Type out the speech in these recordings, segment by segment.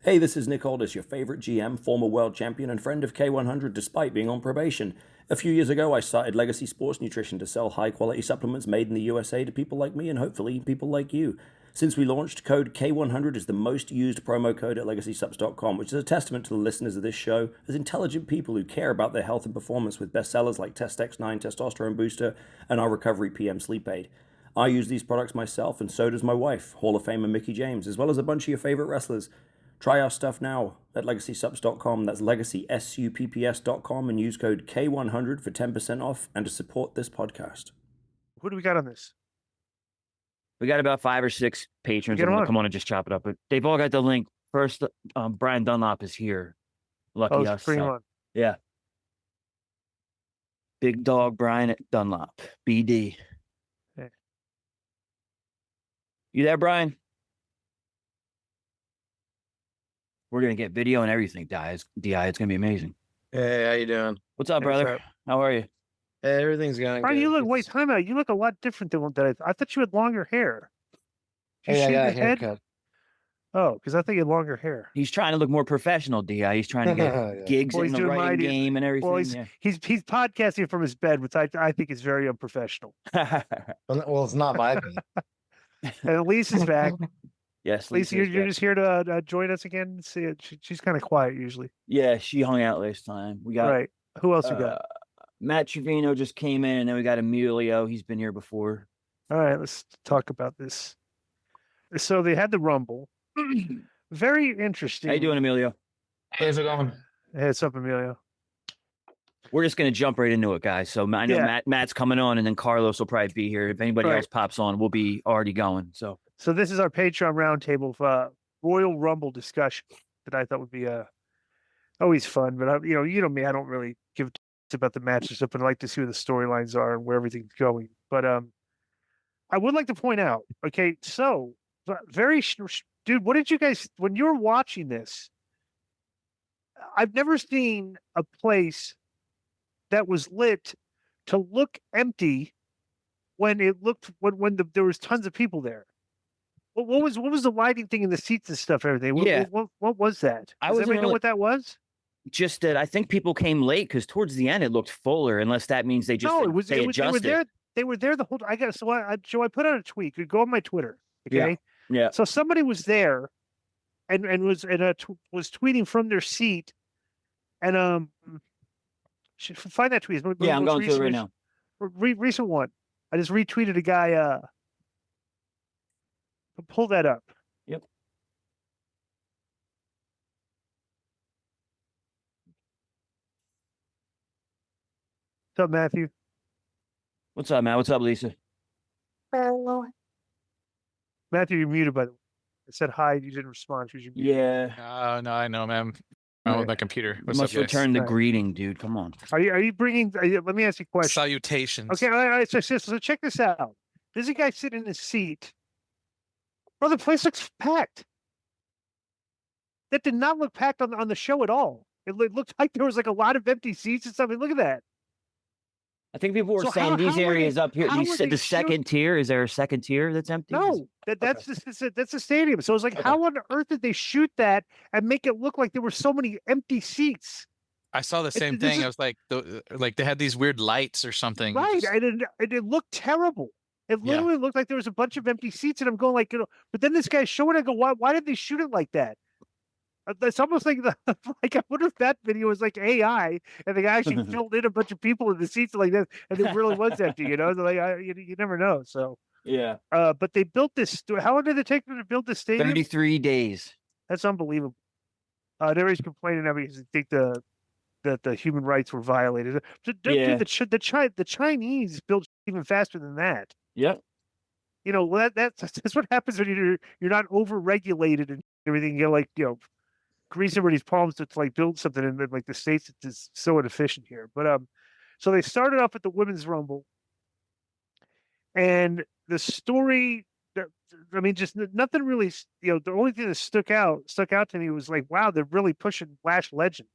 Hey, this is Nick Aldis, your favorite GM, former world champion, and friend of K100 despite being on probation. A few years ago, I started Legacy Sports Nutrition to sell high-quality supplements made in the USA to people like me and hopefully people like you. Since we launched, code K100 is the most used promo code at LegacySubs.com, which is a testament to the listeners of this show as intelligent people who care about their health and performance with bestsellers like Test X9 Testosterone Booster and our Recovery PM Sleep Aid. I use these products myself, and so does my wife, Hall of Famer Mickie James, as well as a bunch of your favorite wrestlers. Try our stuff now at LegacySubs.com. That's LegacySupps.com, and use code K100 for 10% off and to support this podcast. Who do we got on this? We got about 5 or 6 patrons that want to come on and just chop it up. But they've all got the link. First, Brian Dunlop is here. Lucky us. So. Yeah. Big dog Brian at Dunlop. BD. Hey. You there, Brian? We're going to get video and everything, DI. It's going to be amazing. Hey, how you doing? What's up, brother? What's up? How are you? Hey, everything's going Brian, good. you look, wait, time out. You look a lot different than that. I thought you had longer hair. Hey, I got a haircut. Oh, because I think you had longer hair. He's trying to look more professional, DI. He's trying to get gigs in the writing game and everything. Well, he's podcasting from his bed, which I think is very unprofessional. Well, it's not my bed. And Lisa's back. Yes, Lisa, you're just here to join us again. See it. She's kind of quiet usually. Yeah, she hung out last time. We got right. Who else we got? Matt Trevino just came in, and then we got Emilio. He's been here before. All right, let's talk about this. So they had the Rumble. Very interesting. How you doing, Emilio? Hey, how's it going? Hey, what's up, Emilio? We're just going to jump right into it, guys. So I know Matt's coming on, and then Carlos will probably be here. If anybody else pops on, we'll be already going. So this is our Patreon roundtable of Royal Rumble discussion that I thought would be always fun. But you know me, I don't really give about the matches up, and I like to see where the storylines are and where everything's going. But I would like to point out, okay, so dude, what did you guys when you were watching this? I've never seen a place that was lit to look empty when it looked there was tons of people there. What was the lighting thing in the seats and stuff? Everything. What was that? Does anybody know what that was? Just that I think people came late because towards the end it looked fuller. Unless that means they just adjusted. They were there the whole. I put out a tweet. You go on my Twitter. Okay. Yeah. So somebody was there, and was tweeting from their seat, and should find that tweet. Yeah, I'm going through it right now. Recent one. I just retweeted a guy. Pull that up. Yep. What's up, Matthew? What's up, Matt? What's up, Lisa? Hello. Matthew, you're muted, by the way. I said hi. You didn't respond. Yeah. No, I know, man. I'm with my computer. What's up, return the greeting, dude. Come on. Are you bringing? Let me ask you a question. Salutations. Okay. All right. So check this out. There's a guy sitting in his seat. Bro, the place looks packed. That did not look packed on the show at all. It looked like there was like a lot of empty seats and stuff. Look at that. I think people were saying these areas up here. The second tier. Is there a second tier that's empty? No, that's the stadium. So it's like, how on earth did they shoot that and make it look like there were so many empty seats? I saw the same thing. I was like, they had these weird lights or something. Right, it looked terrible. It literally looked like there was a bunch of empty seats, and I'm going like, but then this guy's showing. I go, why did they shoot it like that? It's almost like I wonder if that video was like AI, and the guy actually filled in a bunch of people in the seats like that, and it really was empty. You know, you never know. So yeah. But they built this. How long did it take them to build this stadium? 33 days. That's unbelievable. Everybody's complaining because they think that the human rights were violated. Dude, the Chinese built even faster than that. Yep. You know, that's what happens when you're not over-regulated and everything. You're like, grease everybody's palms to like build something, and then like the States is so inefficient here. But so they started off at the Women's Rumble, and the story. I mean, just nothing really. The only thing that stuck out to me was like, wow, they're really pushing Lash Legend.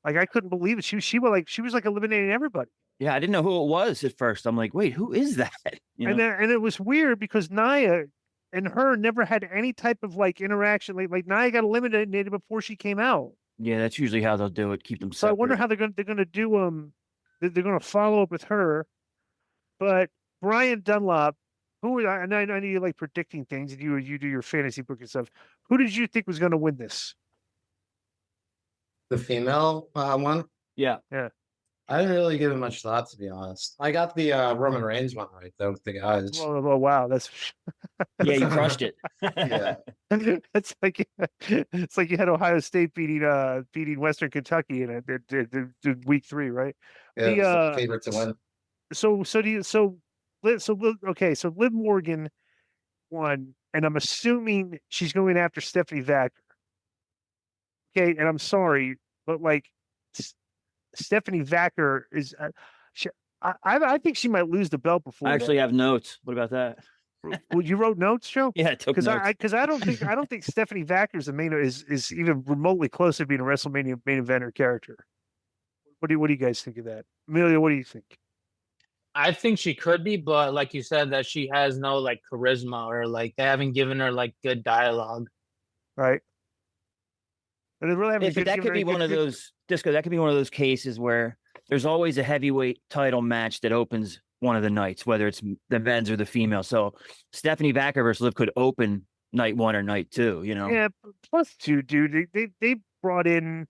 Like I couldn't believe it. She was like eliminating everybody. Yeah, I didn't know who it was at first. I'm like, wait, who is that? And it was weird because Nia and her never had any type of like interaction. Like Nia got eliminated before she came out. Yeah, that's usually how they'll do it. Keep them So separate. I wonder how they're gonna do they're gonna follow up with her. But Brian Dunlop, I know you like predicting things, and you do your fantasy book and stuff. Who did you think was gonna win this? The female one. Yeah. I didn't really give it much thought, to be honest. I got the Roman Reigns one right, though, with the guys. Oh wow, that's Yeah, you crushed it. Yeah. it's like you had Ohio State beating Western Kentucky in week 3, right? Yeah, it was the favorite to win. So Liv Morgan won, and I'm assuming she's going after Stephanie Vacker. Okay, and I'm sorry, but like Stephanie Vacker is, I think she might lose the belt before. I actually have notes. What about that? Well, you wrote notes, Joe? Yeah, I took notes. Because I don't think Stephanie Vacker's is even remotely close to being a WrestleMania main eventer character. What do you guys think of that, Amelia? What do you think? I think she could be, but like you said, that she has no like charisma, or like they haven't given her like good dialogue. Right. And really that could be one of those, Disco. That could be one of those cases where there's always a heavyweight title match that opens one of the nights, whether it's the men's or the female. So Stephanie Vacker versus Liv could open night 1 or night 2. You know. Yeah. Plus 2, dude. They brought in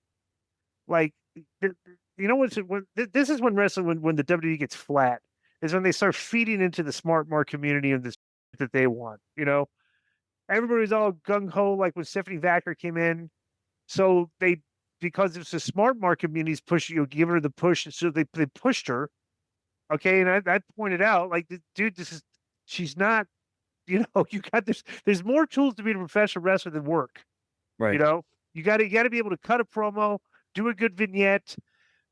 like you know what's this is when wrestling when the WWE gets flat is when they start feeding into the smart mark community of this that they want. You know, everybody's all gung ho like when Stephanie Vacker came in. So because it's the smart market community's push, give her the push. So they pushed her. Okay. And I pointed out, like, dude, she's not, you got there's more tools to be a professional wrestler than work. Right. You know, you got to be able to cut a promo, do a good vignette,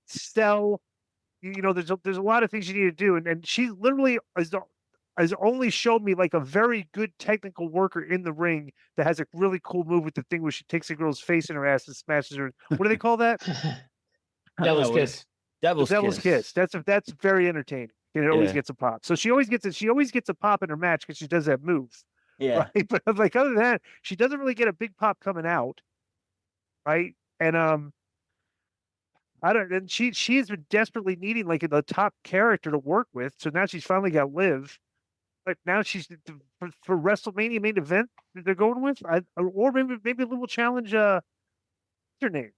sell, there's a lot of things you need to do. And she literally has only showed me like a very good technical worker in the ring that has a really cool move with the thing where she takes a girl's face in her ass and smashes her. What do they call that? Devil's kiss. Devil's kiss. That's very entertaining. And it always gets a pop. So she always gets a pop in her match because she does that move. Yeah. Right? But like other than that, she doesn't really get a big pop coming out. Right. And and she has been desperately needing like the top character to work with. So now she's finally got Liv. But now she's for WrestleMania main event they're going with, or maybe a little challenge. What's her name?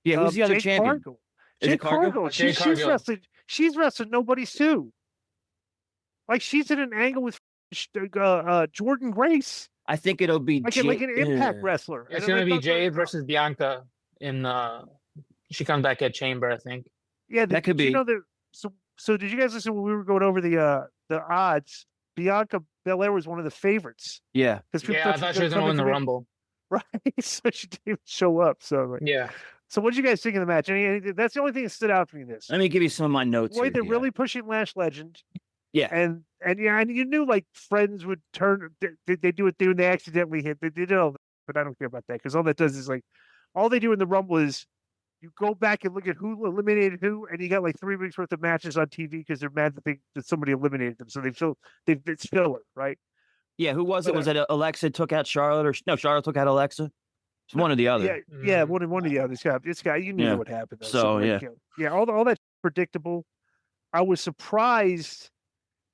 Yeah, who's the other champion? Cargill. Is it Cargill? She's wrestling nobody Sue. Like she's in an angle with Jordan Grace. I think it'll be like an Impact wrestler. It's gonna be Jade versus Bianca in she comes back at Chamber, I think. Yeah, that could be. So did you guys listen when we were going over the odds? Bianca Belair was one of the favorites. Yeah. I thought she was going to win the Rumble. Right. So she didn't even show up. So yeah. So what did you guys think of the match? I mean, that's the only thing that stood out for me. Let me give you some of my notes. Boy, they're really pushing Lash Legend. Yeah. And you knew like friends would turn. They do it there and they accidentally hit. They did all, but I don't care about that because all that does is like, all they do in the Rumble is you go back and look at who eliminated who, and you got like 3 weeks worth of matches on TV because they're mad that somebody eliminated them. So it's filler, right? Yeah, who was it? Was it Alexa took out Charlotte, or no? Charlotte took out Alexa. It's one or the other. Yeah, one of the others. This guy, you knew what happened. Though. So all that predictable. I was surprised.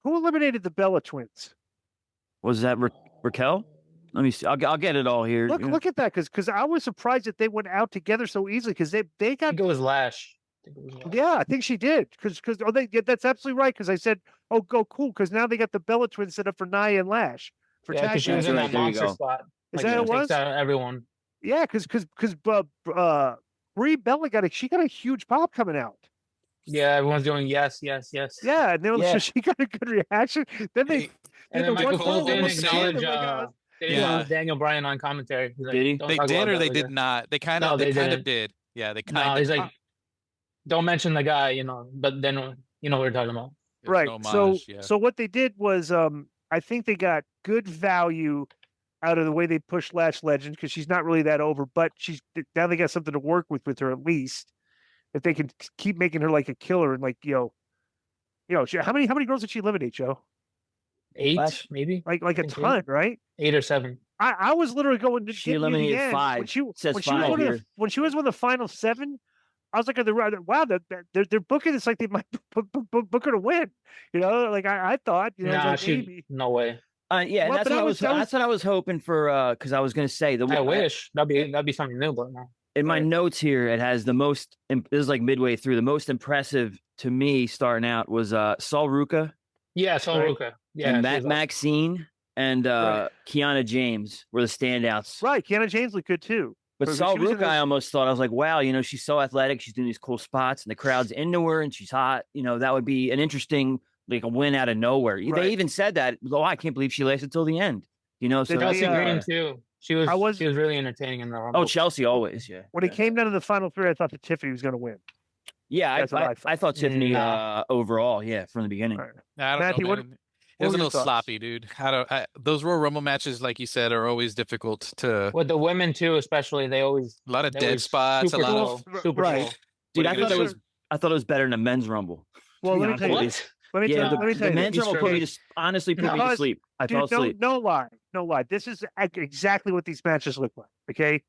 Who eliminated the Bella twins? Was that Raquel? Let me see. I'll get it all here. Look at that, because I was surprised that they went out together so easily because they got. I think it was Lash. Yeah, I think she did because that's absolutely right because I said, oh, go cool because now they got the Bella twins set up for Nia and Lash for tag. Because she was in that monster spot. Is that what it was? Everyone. Yeah, because Brie Bella got a huge pop coming out. Yeah, everyone's doing yes. Yeah, and she got a good reaction. Then they Michael Cole didn't acknowledge. They didn't acknowledge Daniel Bryan on commentary. Like, did he? They did or they did not? They kind of did. Yeah, they kind of. He's like, don't mention the guy, But then you know what we're talking about, right? So what they did was, I think they got good value out of the way they pushed Lash Legend because she's not really that over, but now they got something to work with her at least. If they can keep making her like a killer and like how many girls did she eliminate, Joe? 8, Last- maybe like a think ton, right? 8 or 7. I was literally going to She get near the eliminated end 5. when she It says when she was 5 one of here. the, when she was one of the final 7. I was like, wow, they're booking this like they might book her to win. You know, like I thought, you know, Nah, like she maybe. no way. Yeah, Well, that's but what I I was- was. that was- That's what I was hoping for. Because I was going to say I wish that'd be something new, but no. in my Right. notes here, it has the most. This is like midway through. The most impressive to me starting out was Saul Ruka Yeah, so Right. Ruka. Yeah, and she Matt was awesome. Maxine and Right. Kiana James were the standouts. Right, Kiana James looked good too. But But Saul she was in Ruka, the- I almost thought, I was like, wow, you know, she's so athletic. She's doing these cool spots and the crowd's into her and she's hot. You know, that would be an interesting, like a win out of nowhere. Right. They even said that, oh, I can't believe she lasted till the end. You know, so Did that's Chelsea they, Green too. She was I was- she was really entertaining in the Rumble. oh, Chelsea always. Yeah. When it came down to the final 3, I thought that Tiffany was going to win. Yeah. That's what I thought. I thought Tiffany Nah. overall. Yeah. From the beginning. Right. I don't Matthew, know, what- man. It what was a were your little thoughts? sloppy, dude. Those Royal Rumble matches, like you said, are always difficult to. With the women too, especially, they A lot of they dead always spots. A super lot slow, of. super Right. slow. Dude, What I are you thought it gonna was. I thought it was better than the men's rumble. Well, be let me honest tell you with you. this. Let me Yeah, tell, let me the tell you men's this. rumble put me to honestly put me to Because- sleep. I Dude, fell asleep. no lie. This is exactly what these matches look like. Okay,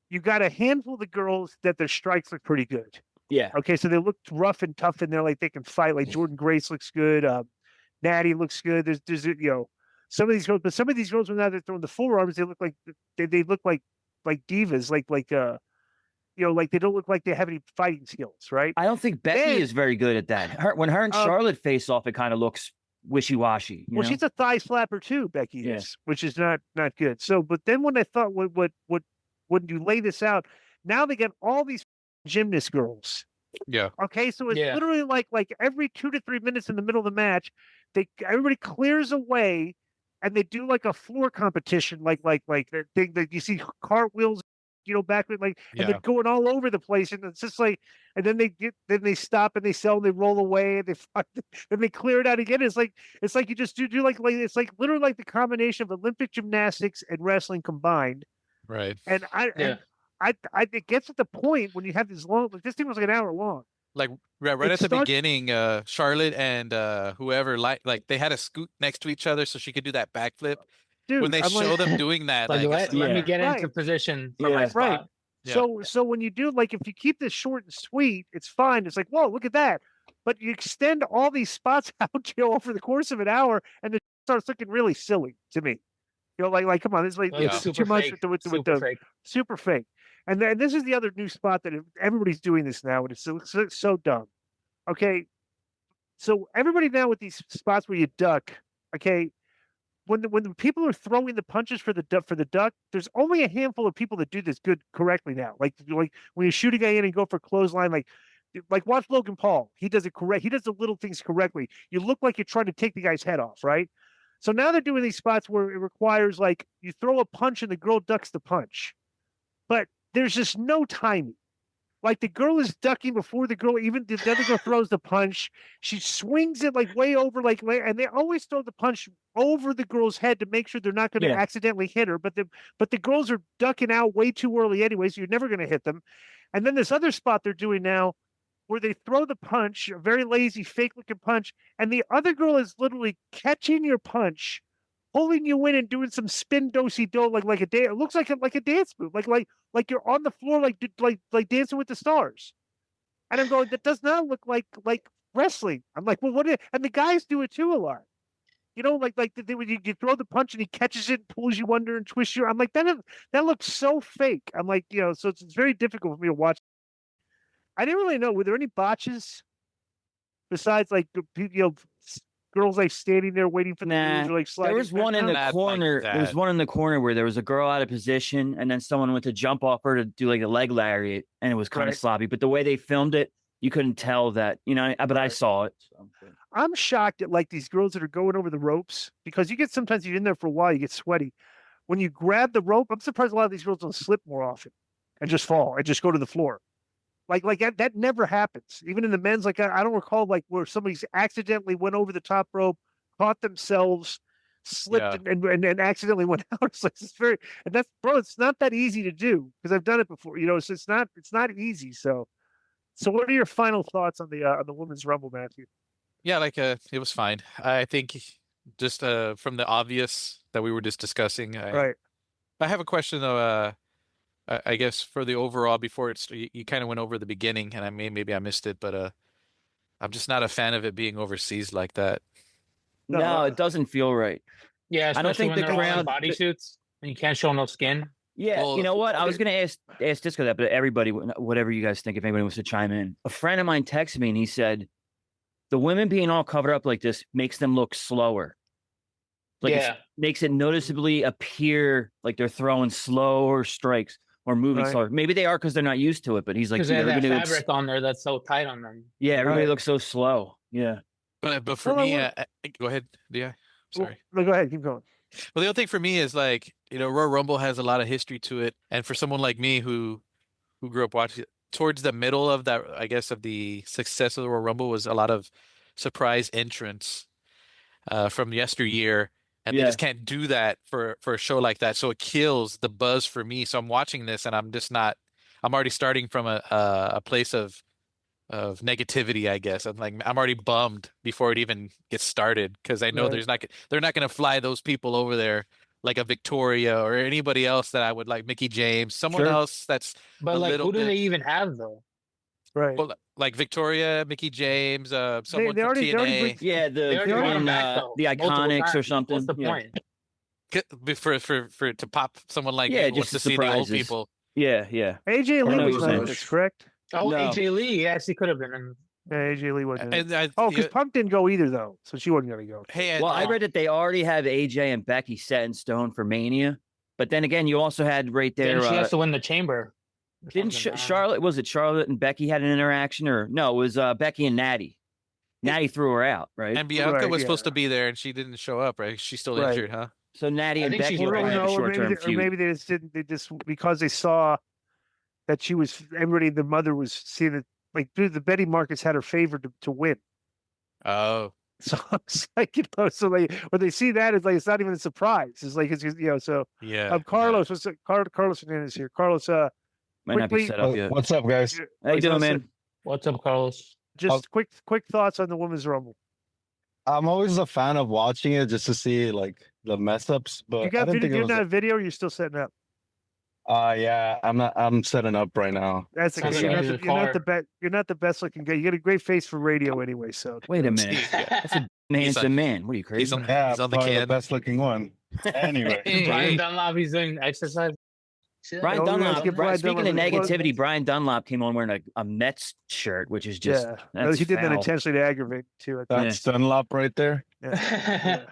you got a handful of the girls that their strikes look pretty good. Yeah. Okay, so they look rough and tough, and they're like they can fight. Like Jordan Grace looks good. Natty looks good. There's you know some of these girls, but some of these girls when now they're throwing the forearms, they look like they look like divas, like you know, like they don't look like they have any fighting skills, right? I don't think Becky Then- is very good at that. When her and Charlotte face off, it kind of looks wishy-washy. Well, she's a thigh slapper too, Becky Yeah. is, which is not good. So, but then when I thought, what when you lay this out, now they get all these gymnast girls. Yeah. Okay, so it's Yeah. literally like every 2 to 3 minutes in the middle of the match, everybody clears away, and they do like a floor competition, like that thing that you see cartwheels, you know, backward, like, and Yeah. they're going all over the place, and it's just like, and then they stop and they sell and they roll away and they fuck, and they clear it out again. It's like you just do like it's like literally like the combination of Olympic gymnastics and wrestling combined. Right. And Yeah. it gets at the point when you have this long, like this thing was like an hour long. Like right It at the starts- beginning, Charlotte and whoever like they had a scoot next to each other so she could do that backflip. Dude, When they I'm show like, them doing that, Like, like, it's let me like- get into Right. position for my Yeah. spot. Right. Yeah. So when you do, like, if you keep this short and sweet, it's fine. It's like, whoa, look at that. But you extend all these spots out, you know, over the course of an hour, and it starts looking really silly to me. You know, like come on, this is like Like, it's super too much fake, with super the fake. super fake. And then this is the other new spot that everybody's doing this now, and it's so dumb. Okay, so everybody now with these spots where you duck, okay, when the people are throwing the punches for the duck, there's only a handful of people that do this correctly now. Like when you shoot a guy in and go for clothesline, like watch Logan Paul. He does it correct. He does the little things correctly. You look like you're trying to take the guy's head off, right? So now they're doing these spots where it requires like you throw a punch and the girl ducks the punch, but there's just no timing. Like the girl is ducking before the other girl throws the punch. She swings it like way over, and they always throw the punch over the girl's head to make sure they're not going to Yeah. accidentally hit her. But the girls are ducking out way too early anyway, so you're never going to hit them. And then this other spot they're doing now, where they throw the punch, a very lazy, fake-looking punch, and the other girl is literally catching your punch, pulling you in and doing some spin do-si-do like a dance. It looks like a dance move, like you're on the floor like Dancing with the Stars. And I'm going, that does not look like wrestling. I'm like, well, what? And the guys do it too a lot. You know, when you throw the punch and he catches it, pulls you under and twists you. I'm like, that looks so fake. I'm like, you know, so it's very difficult for me to watch. I didn't really know. Were there any botches besides like girls like standing there waiting for the Nah, moves or like sliding? There was one in back the down? Not like corner. There was that. one in the corner where there was a girl out of position, and then someone went to jump off her to do like a leg lariat, and it was kind of Right. sloppy. But the way they filmed it, you couldn't tell that. You know, but I Right. saw it. So. I'm shocked at like these girls that are going over the ropes because you get sometimes you're in there for a while, you get sweaty. When you grab the rope, I'm surprised a lot of these girls don't slip more often and just fall and just go to the floor. Like that never happens. Even in the men's, like I don't recall like where somebody's accidentally went over the top rope, caught themselves, slipped and accidentally went out. It's like it's not that easy to do because I've done it before. You know, so it's not easy. So what are your final thoughts on the women's rumble, Matthew? Yeah, like it was fine. I think just from the obvious that we were just discussing. Right. I have a question though. I guess for the overall before you kind of went over the beginning, and maybe I missed it, but I'm just not a fan of it being overseas like that. No, No, it doesn't feel right. Yeah, I don't especially think when the they're all in crowd- bodysuits and you can't show no skin. Yeah, Well, you know what? I was going to ask Disco that, but everybody, whatever you guys think, if anybody wants to chime in. A friend of mine texted me and he said, the women being all covered up like this makes them look slower. Like Yeah. it makes it noticeably appear like they're throwing slower strikes or moving Right. slower. Maybe they are because they're not used to it, but he's like, Because they have that everybody looks, fabric on there that's so tight on them. yeah, everybody Right. looks so slow. Yeah. But for Well, me, I go ahead, Di. Sorry. No, go ahead. Keep going. Well, the other thing for me is like, Royal Rumble has a lot of history to it, and for someone like me who grew up watching it, towards the middle of that, I guess, of the success of the Royal Rumble was a lot of surprise entrants from yesteryear, and they Yeah. just can't do that for a show like that, so it kills the buzz for me. So I'm watching this, and I'm just not. I'm already starting from a place of negativity, I guess. I'm already bummed before it even gets started because I know Right. they're not going to fly those people over there like a Victoria or anybody else that I would like, Mickey James, someone Sure. else that's But a like, little who do bit- they even have though? Right. well, like Victoria, Mickey James, someone they from already TNA. Yeah, They already brought 'em back, though, the multiple Iconics or times. something. What's the Yeah. point? For to pop someone like Yeah, me wants just to see the old surprises. people. Yeah, yeah. AJ I Lee know was what not you're in saying. this, correct? Oh, No. AJ Lee, yes, he could have been. In. Yeah, AJ Lee wasn't. in it. And Oh, because Punk didn't go either, though, so she wasn't going to go. hey, Well, I read that they already have AJ and Becky set in stone for Mania, but then again, you also had right there. Then she has to win the chamber. or Didn't something. Charlotte? Was it Charlotte and Becky had an interaction, or no? It was Becky and Natty. Natty threw her out, right? and Bianca Right, was yeah. supposed to be there and she didn't show up, right? She's still Right. injured, huh? So Natty I and think Becky she's were right. going to have a or short-term maybe, feud. they just didn't. They just because they saw that she was everybody. The mother was seeing that like dude, the Betty Marcus had her favored to win. Oh, So it's like so they see that it's like it's not even a surprise. It's like it's so yeah. Carlos was Carlos Fernandez here. Carlos, Might not be quickly- set up yet. What's up, guys? How you doing, man? What's up, Carlos? just quick thoughts on the women's rumble. I'm always a fan of watching it just to see like the mess ups, but You I got didn't video? think it You're was. not a video. Or you're still setting up. Yeah, I'm setting up right now. That's okay. Sounds You're, like not you the, need a you're not the car. best. You're not the best looking guy. You got a great face for radio anyway. So Wait a minute. That's a handsome man. What are you crazy? He's on, Yeah, he's on the probably can. the best looking one. Anyway, Brian Dunlop, he's doing exercise. Brian Oh, let's Dunlop. get Brian Speaking of Dunlop in the negativity, Brian Dunlop came on wearing a Mets shirt, which is just yeah, that's he did that foul. intentionally to aggravate too. I think. that's Dunlop right there. Yeah.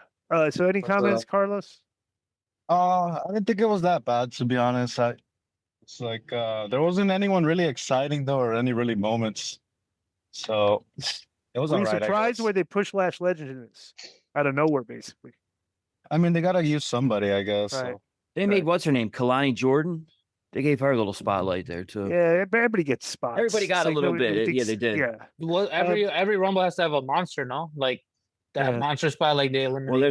So any What's up? comments, Carlos? I didn't think it was that bad, to be honest. It's like there wasn't anyone really exciting though, or any really moments. So it was Were you alright. I surprised guess. where they pushed Lash Legend in this out of nowhere, basically? I mean, they gotta use somebody, I guess. Right. So. They made what's her name, Kalani Jordan. They gave her a little spotlight there too. Yeah, everybody gets spots. Everybody got It's a like little nobody bit. thinks- Yeah, they did. Yeah, Well, every Rumble has to have a monster, no? Like that Yeah. monster spot, like they eliminate. Well,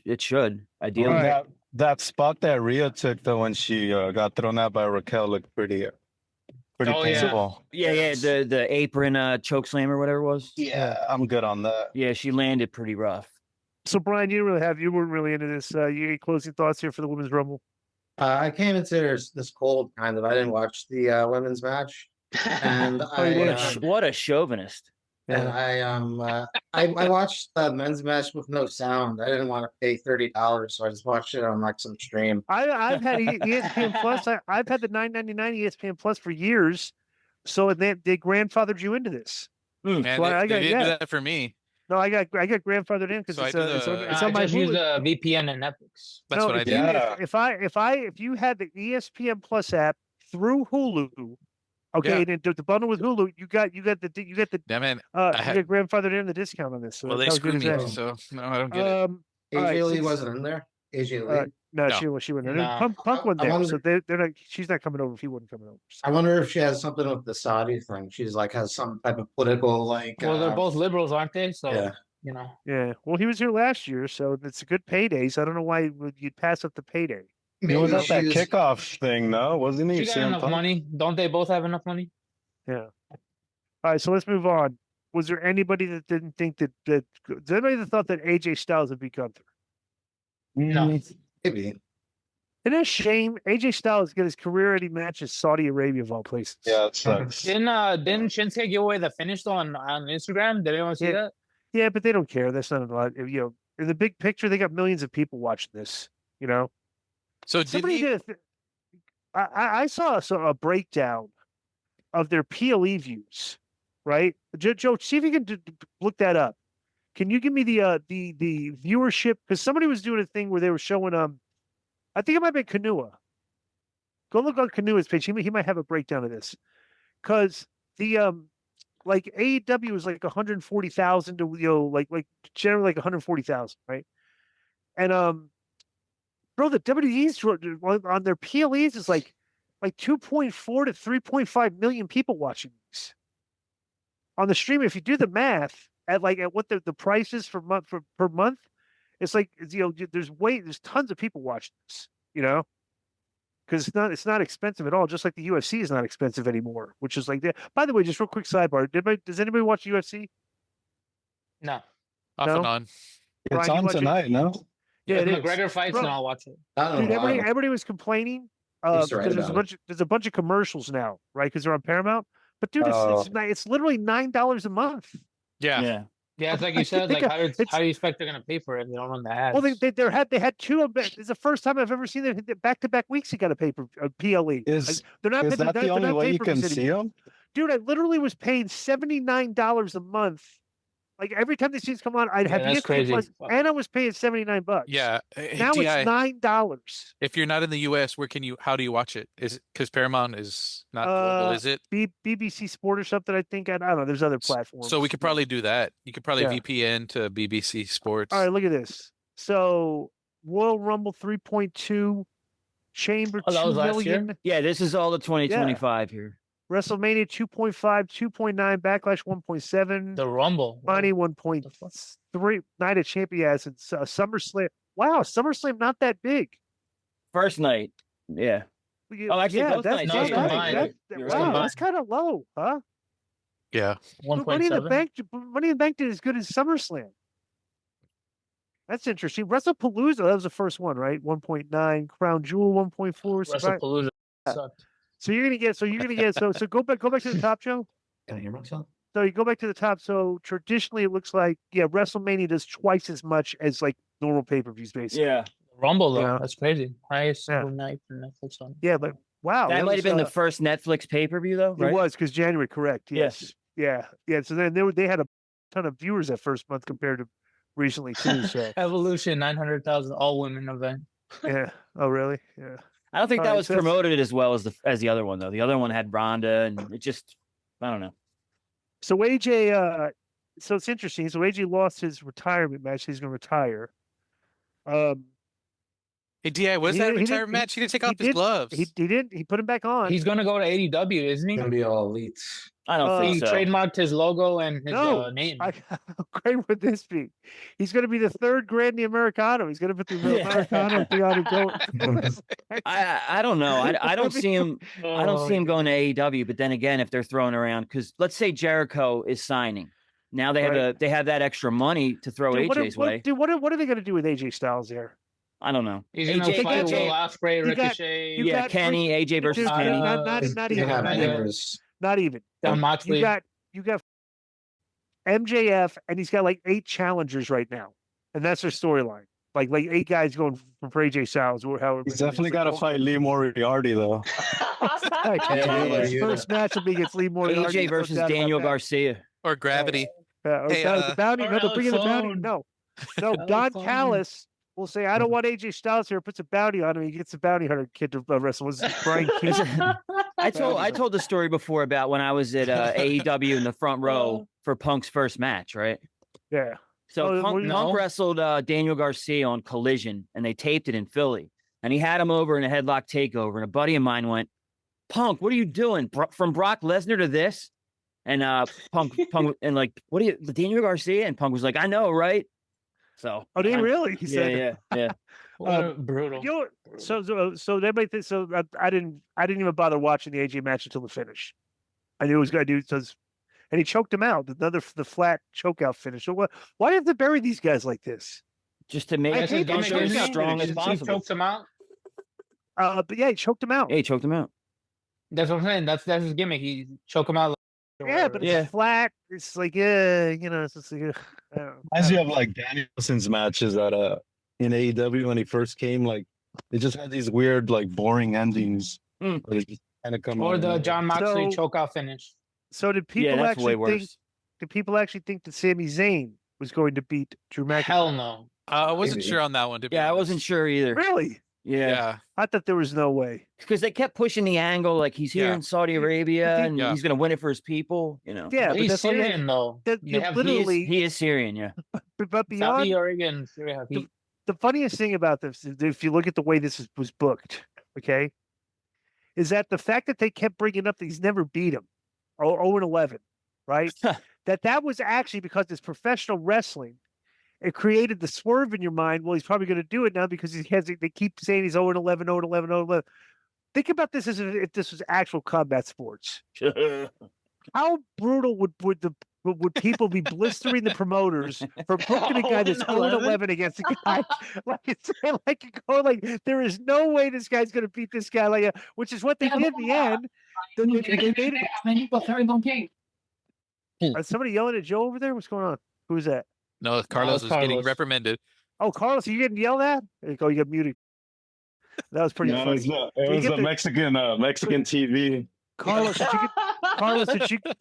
it should ideally. All right. That spot that Rhea took though when she got thrown out by Raquel looked pretty Oh, yeah. painful. Yeah, the apron choke slam or whatever it was. Yeah, I'm good on that. Yeah, she landed pretty rough. So Brian, you weren't really into this. You any closing thoughts here for the women's rumble? I came into this cold kind of. I didn't watch the women's match, and Oh, you did? What a chauvinist. I watched the men's match with no sound. I didn't want to pay $30, so I just watched it on like some stream. I've had ESPN Plus. I've had the $9.99 ESPN Plus for years. So they grandfathered you into this. Man, So I they got- didn't yeah. do that for me. No, I got grandfathered in because So I it's, do it's, the- it's I on my just use Hulu. the VPN and Netflix. That's what I if did. you- Yeah. if you had the ESPN Plus app through Hulu, okay, Yeah. and the bundle with Hulu, you got the Yeah, man. you had- got grandfathered in the discount on this. So Well, they that's how good screwed is me, that? so no, I don't get it. All right, AJ Lee since- wasn't in there. AJ Lee. No, No. she wouldn't. No. Punk went I there, wonder- so they're not. She's not coming over if he wasn't coming over. I wonder if she has something with the Saudi thing. She's like has some type of political like. Well, they're both liberals, aren't they? So Yeah. you know. Yeah, well, he was here last year, so it's a good payday. So I don't know why you'd pass up the payday. He was at that she's- kickoff thing, no? Wasn't he? She got CM enough Punk? money. Don't they both have enough money? Yeah. All right, so let's move on. was there anybody that didn't think that was there anybody that thought that AJ Styles would beat Gunther? No. Maybe. Isn't it a shame? AJ Styles got his career-ending match in Saudi Arabia of all places. Yeah, it sucks. Didn't Shinsuke give away the finish though on Instagram? Did anyone see Yeah. that? Yeah, but they don't care. That's not a lot. You know, in the big picture, they got millions of people watching this. You know, So did somebody he? did. I saw a breakdown of their PLE views. Right, Joe, see if you can look that up. Can you give me the viewership? Because somebody was doing a thing where they were showing I think it might be Kanua. Go look on Kanua's page. He might have a breakdown of this. Because the like AEW is like 140,000 to like generally like 140,000, right? And bro, the WWE's on their PLEs is like 2.4 to 3.5 million people watching these on the stream. If you do the math at what the price is per month, it's like there's tons of people watching this, because it's not expensive at all. Just like the UFC is not expensive anymore, which is like that. By the way, just real quick sidebar: does anybody watch UFC? No. Off No? and on. It's Brian, you on watch it? tonight, no? Yeah, If it is. McGregor fights, Bro. then I'll watch it. I don't Dude, know. everybody was complaining Used to write because about there's a bunch of commercials now, right? Because they're on Paramount. But dude, Oh. it's literally $9 a month. Yeah. Yeah. Yeah, it's like you said. Think Like, of- how do you expect they're gonna pay for it if they don't run the ads? Well, they had two of them. It's the first time I've ever seen them back-to-back weeks. He got a PLE. Is They're not. is they're that not- the they're only not way you can pay-per-views see anymore. them? Dude, I literally was paying $79 a month. Like every time these things come on, I'd have that's ESPN crazy. Plus, and I was paying $79. Yeah. Now DI, it's $9. if you're not in the US, how do you watch it? Is it because Paramount is not global, is it? BBC Sport or something. I think I don't know. There's other platforms. So we could probably do that. You could probably Yeah. VPN to BBC Sports. All right, look at this. So Royal Rumble 3.2, Chamber Oh, that 2 was last year? million, Yeah, this is all the 2025 here. WrestleMania 2.5, 2.9, Backlash 1.7, The Rumble. Money The fuck? 1.3, Night of Champions, and SummerSlam. Wow, SummerSlam not that big. First night. Yeah. Oh, actually, both nights, yeah, combined. You're wow, right. that's kind of low, huh? Yeah. Money in the 1.7. Bank. Money in the Bank did as good as SummerSlam. That's interesting. WrestlePalooza, that was the first one, right? 1.9. Crown Jewel 1.4. WrestlePalooza sucked. So you're gonna get. So go back to the top, Joe. Can I hear myself? So you go back to the top. So traditionally, it looks like WrestleMania does twice as much as like normal pay-per-views, basically. Yeah. Rumble though, Yeah. that's crazy. Highest Yeah. single night for Netflix on. Yeah, but wow, That might have was, been the first Netflix pay-per-view though, right? It was because January, correct? Yes. Yes. Yeah. So then they had a ton of viewers that first month compared to recently too. So Evolution 900,000 all women event. yeah. Oh really? Yeah. I don't think All that right, was so that's- promoted as well as the other one though. The other one had Rhonda, and it just, I don't know. So AJ, so it's interesting. So AJ lost his retirement match. He's going to retire. Hey, DI, was He that a didn't- he retirement didn't- match? He didn't take he off his did- gloves. He didn't. He put him back on. He's gonna go to AEW, isn't he? Gonna be all elite. I don't He think so. trademarked his logo and his No, name. how great would this be? He's going to be the third Grande Americano. He's going to put the Yeah. Americano thing on and go. I don't know. I don't see him. I don't see him going to AEW. But then again, if they're throwing around, because let's say Jericho is signing, now they have Right. they have that extra money to throw Dude, AJ's way. what are they going to do with AJ Styles there? I don't know. He's gonna AJ fight AJ Will Ospreay, you got- Ricochet, you Yeah, got Kenny, AJ versus Dude, Kenny. not You even. have not members. Not even. Jon Moxley. You got MJF, and he's got like 8 challengers right now, and that's their storyline. Like 8 guys going for AJ Styles or however. He's many. definitely It's got to like, fight Lee Moriarty though. I can tell you, Yeah, his yeah. first match will be against Lee Moriarty. AJ no versus doubt about Daniel that. Garcia. Or Gravity. Or Hey, the bounty. or No, they're bringing the Alex bounty. Zone. No, Alex Don Zone. Callis will say, "I don't want AJ Styles here." Puts a bounty on him. He gets a bounty hunter kid to wrestle. Was Brian Keith? I told the story before about when I was at AEW in the front row for Punk's first match, right? Yeah. So Oh, Punk no. wrestled Daniel Garcia on Collision, and they taped it in Philly. And he had him over in a headlock takeover. And a buddy of mine went, "Punk, what are you doing? From Brock Lesnar to this?" And Punk, and like, "What are you, Daniel Garcia?" And Punk was like, "I know, right?" So, Oh, did he really? He yeah, said, yeah. What a brutal. You know, so everybody thinks so. I didn't even bother watching the AJ match until the finish. I knew it was going to do because and he choked him out. The flat chokeout finish. So why do you have to bury these guys like this? Just to make I That's hate his that gimmick, chokeout isn't as it? strong as He possible. choked him out. But yeah, he choked him out. Yeah, he choked him out. That's what I'm saying. That's his gimmick. He choke him out. Yeah, but it's Yeah. flat. It's like, it's just like, I don't know. Reminds you of like Danielson's matches at in AEW when he first came. Like they just had these weird, like boring endings. Mm. Where they just kind of come Or out the of John Moxley So- choke out finish. So did people Yeah, that's actually way think? worse. Did people actually think that Sami Zayn was going to beat Drew McIntyre? Hell no. I wasn't Maybe. sure on that one. To be Yeah, I honest. wasn't sure either. Really? Yeah, Yeah. I thought there was no way. because they kept pushing the angle like he's here Yeah. in Saudi Arabia think- and Yeah. he's going to win it for his people. You know, Yeah, but He's that's all you have- Syrian though. that They you have literally- he is Syrian. Yeah, but beyond Saudi Oregon, Syria. the funniest thing about this, is if you look at the way was booked, okay, is that the fact that they kept bringing up that he's never beat him, or 0-11, right? that was actually because it's professional wrestling. It created the swerve in your mind. Well, he's probably going to do it now because they keep saying he's 0-11, 0-11, 0-11. Think about this as if this was actual combat sports. How brutal would people be blistering the promoters for booking a guy that's 0-11 against a guy like there is no way this guy's going to beat this guy which is what they did in the end. They made it. Is somebody yelling at Joe over there? What's going on? Who's that? No, Carlos was getting Carlos. reprimanded. Oh, Carlos, are you getting yelled at? There you go, you got muted. That was pretty No, funny. it was get the the- Mexican TV. Carlos,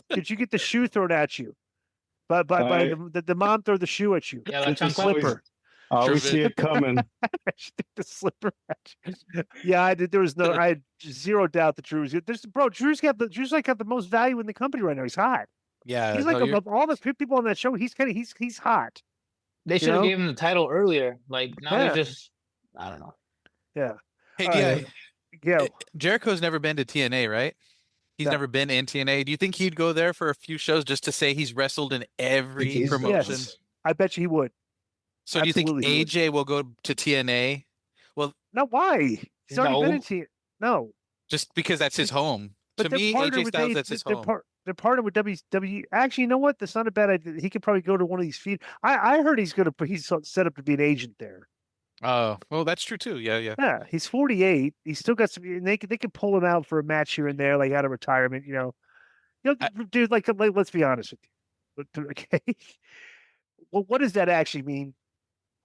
did you get the shoe thrown at you? By the mom throw the shoe at you. Yeah, like the Chancla. slipper. I always True see it coming. She took the slipper at you. Yeah, I did. There was no. I had zero doubt that Drew was good. Drew's got the most value in the company right now. He's hot. Yeah. He's like no, you're- above all the people on that show. He's hot. They should have know? gave him the title earlier. Like now Yeah. they just, I don't know. Yeah. Hey, All yeah. right. Yeah. Jericho's never been to TNA, right? He's No. never been in TNA. Do you think he'd go there for a few shows just to say he's wrestled in every He's- promotion? Yes. I bet you he would. So do you think Absolutely he would. AJ will go to TNA? No, why? He's already been No. in T. No. Just because that's his home. But To they're me, partnered AJ with Styles, that's his home. They're partnered with WWE. Actually, you know what? That's not a bad idea. He could probably go to one of these feed. I heard he's set up to be an agent there. Oh, well, that's true too. Yeah, yeah. Yeah, he's 48. He's still got some. And they could pull him out for a match here and there, like out of retirement. Dude. Like, let's be honest with you. Okay. Well, what does that actually mean?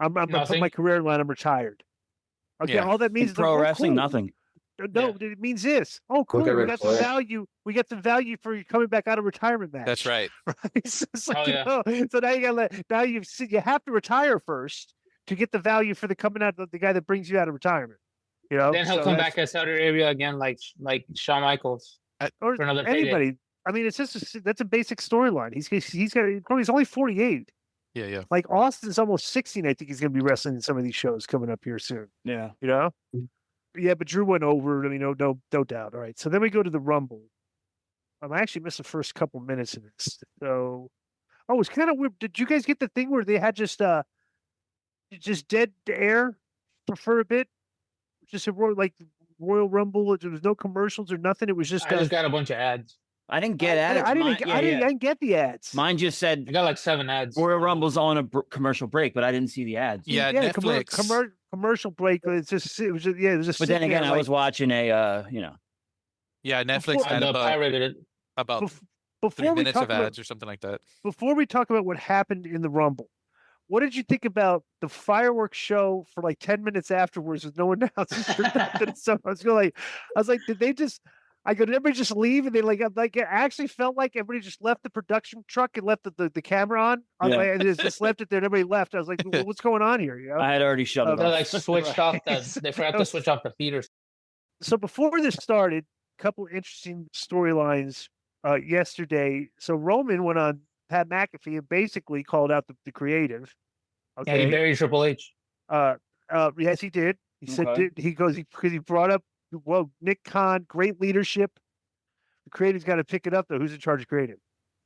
I'm gonna put Nothing. my career in line. I'm retired. Okay, Yeah. all that means in is pro oh, wrestling, cool. nothing. No, Yeah. it means this. Oh, cool. at We Ric got the Flair. value. We got the value for you coming back out of retirement match. That's right. Right? So it's like, Oh, yeah. so now you have to retire first to get the value for the coming out of the guy that brings you out of retirement. Then he'll So come that's- back as Saudi Arabia again, like Shawn Michaels. or for another payday. anybody. I mean, it's just that's a basic storyline. He's only 48. Yeah, yeah. Like Austin's almost 60, and I think he's going to be wrestling in some of these shows coming up here soon. Yeah, Yeah, but Drew went over. I mean, no doubt. All right, so then we go to the Rumble. I actually missed the first couple minutes of this. So, it's kind of weird. Did you guys get the thing where they had just dead air for a bit? Just a Royal Rumble. There was no commercials or nothing. It was just. I just got a bunch of ads. I didn't get at it. I didn't get the ads. Mine just said I got like 7 ads. Royal Rumble's on a commercial break, but I didn't see the ads. Yeah, commer- Netflix. commercial break. It was just. It was just. But then sitting there again, I like- was watching a Yeah, Netflix Before- had I pirated it. about bef- 3 before we minutes talk of about ads or something like that. before we talk about what happened in the Rumble, what did you think about the fireworks show for like 10 minutes afterwards with no announcers or nothing? So I was like, did they just? I go, did everybody just leave? And they it actually felt like everybody just left the production truck and left the camera on, Yeah. and just left it there. And everybody left. I was like, what's going on here? I had already shut it They off. like switched off they forgot to switch off the feeders. So before this started, a couple interesting storylines yesterday. So Roman went on Pat McAfee and basically called out the creative. Yeah, he Okay. buried Triple H. Yes, he did. He said Okay. because he brought up Nick Khan, great leadership. The creative's got to pick it up though. Who's in charge of creative?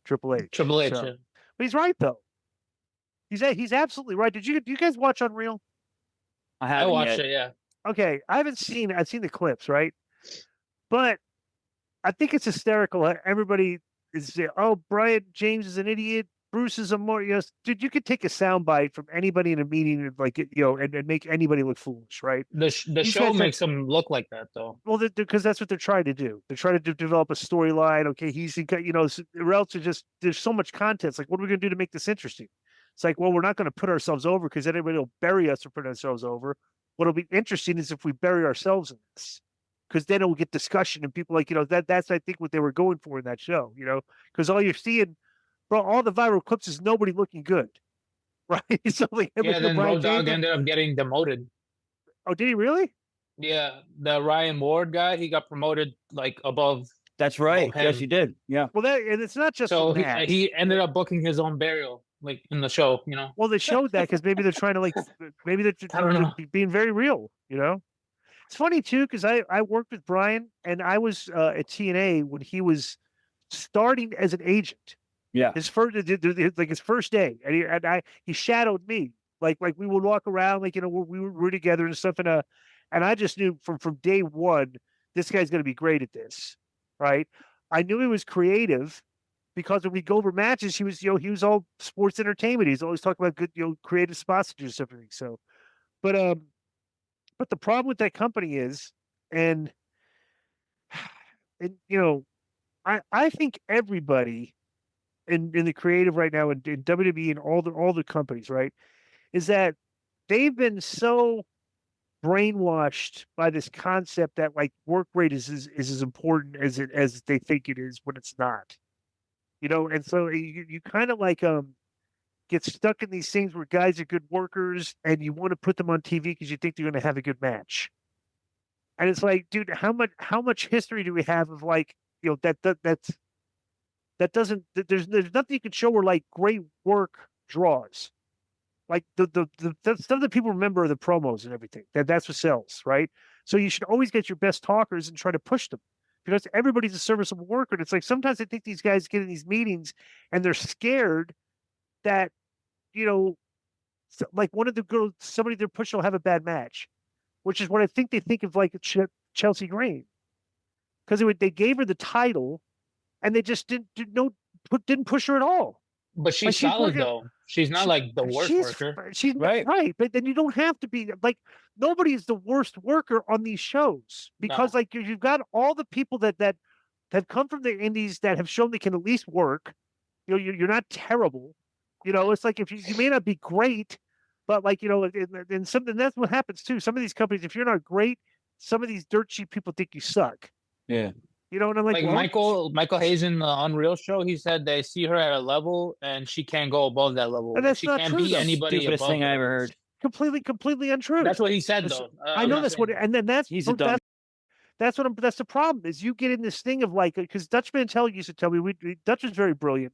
Triple H. Triple H. So- yeah. But he's right though. He's absolutely right. Do you guys watch Unreal? I I haven't watched yet. Oh, it. Yeah. Okay, I've seen the clips, right? But I think it's hysterical. How everybody is oh, Brian James is an idiot. Bruce is a more, dude, you could take a soundbite from anybody in a meeting and and make anybody look foolish, right? The These show guys makes him look like that though. Well, because that's what they're trying to do. They're trying to develop a storyline. Okay, or else there's so much content. It's like, what are we going to do to make this interesting? It's like, well, we're not going to put ourselves over because anybody will bury us or put ourselves over. What'll be interesting is if we bury ourselves in this, because then it will get discussion and people like, that's I think what they were going for in that show, because all you're seeing, bro, all the viral clips is nobody looking good, right? So like, Yeah, then Brian Road Dogg James- ended up getting demoted. Oh, did he really? Yeah, the Ryan Ward guy, he got promoted like above. That's right. Okay. Yes, you did. Yeah. Well, and it's not just So the match. he ended up booking his own burial, like in the show. Well, they showed that because maybe they're trying to maybe they're I don't know. being very real. It's funny too because I worked with Brian and I was at TNA when he was starting as an agent. Yeah. His first day, and he shadowed me. Like we would walk around, we were together and stuff, and I just knew from day one, this guy's going to be great at this, right? I knew he was creative because when we go over matches, he was all sports entertainment. He's always talking about good, creative spots to do something. So, but the problem with that company is, and I think everybody in the creative right now in WWE and all the companies, right, is that they've been so brainwashed by this concept that like work rate is as important as they think it is when it's not, and so you kind of like get stuck in these things where guys are good workers and you want to put them on TV because you think they're going to have a good match, and it's like, dude, how much history do we have of like that doesn't there's nothing you can show where like great work draws. Like the stuff that people remember are the promos and everything. That's what sells, right? So you should always get your best talkers and try to push them because everybody's a serviceable worker. And it's like sometimes I think these guys get in these meetings and they're scared that like one of the girls, somebody they're pushing will have a bad match, which is what I think they think of like Chelsea Green, because they gave her the title and they just didn't push her at all. But she's Like, she's solid working- though. She's not like the worst worker. She's Right. right, but then you don't have to be like nobody is the worst worker on these shows because No. like you've got all the people that have come from the indies that have shown they can at least work. You're not terrible. It's like if you may not be great, but like and something that's what happens too. Some of these companies, if you're not great, some of these dirt cheap people think you suck. Yeah. And I'm like, Like well, Michael Hayes in the Unreal show, he said they see her at a level and she can't go above that level. And that's she not can't true, be though. anybody Stupidest above thing I her. ever heard. completely untrue. That's what he said That's- though. I I'm know not that's saying what, and then He's a dumb. that's the problem is you get in this thing of like, because Dutch Mantel used to tell me, Dutch was very brilliant.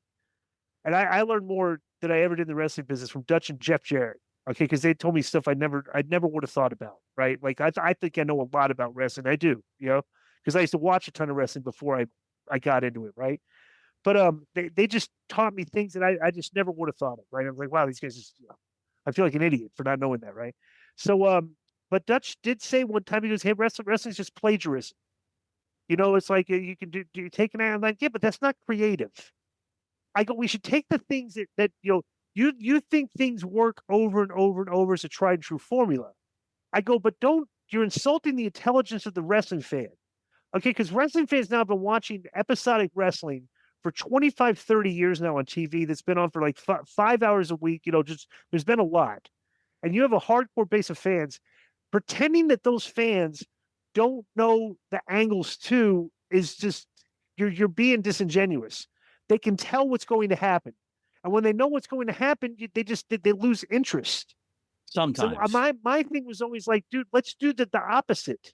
And I learned more than I ever did in the wrestling business from Dutch and Jeff Jarrett. Okay. Cause they told me stuff I never would have thought about. Right. Like I think I know a lot about wrestling. I do, cause I used to watch a ton of wrestling before I got into it. Right. But, they just taught me things that I just never would have thought of. Right. I was like, wow, these guys just, I feel like an idiot for not knowing that. Right. So, but Dutch did say one time, he goes, hey, wrestling's just plagiarism. It's like you can do you take an eye on that? Yeah, but that's not creative. I go, we should take the things that you think things work over and over and over as a tried and true formula. I go, but you're insulting the intelligence of the wrestling fan. Okay, because wrestling fans now have been watching episodic wrestling for 25, 30 years now on TV that's been on for like 5 hours a week. Just there's been a lot. And you have a hardcore base of fans. Pretending that those fans don't know the angles too is just you're being disingenuous. They can tell what's going to happen, and when they know what's going to happen, they lose interest. Sometimes. So my thing was always like, dude, let's do the opposite.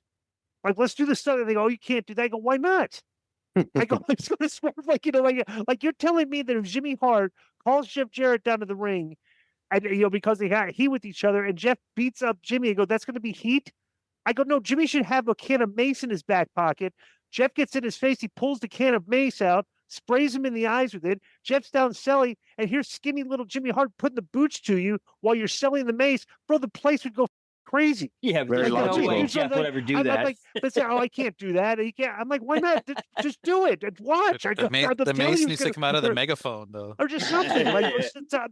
Like, let's do the stuff. And they go, oh, you can't do that. I go, why not? I go, it's going to swerve like you're telling me that if Jimmy Hart calls Jeff Jarrett down to the ring, and because they got heat with each other, and Jeff beats up Jimmy, I go, that's going to be heat. I go, no, Jimmy should have a can of mace in his back pocket. Jeff gets in his face, he pulls the can of mace out, sprays him in the eyes with it. Jeff's down selling, and here's skinny little Jimmy Hart putting the boots to you while you're selling the mace. Bro, the place would go crazy. Yeah, but Very there's no logical. way It's Jeff like- would ever do I'm that. like, but say, oh, I can't do that. You can't. I'm like, why not? Just do it and watch. The, I'm the telling mace you, needs it's to come out of the or- megaphone though. or just something like,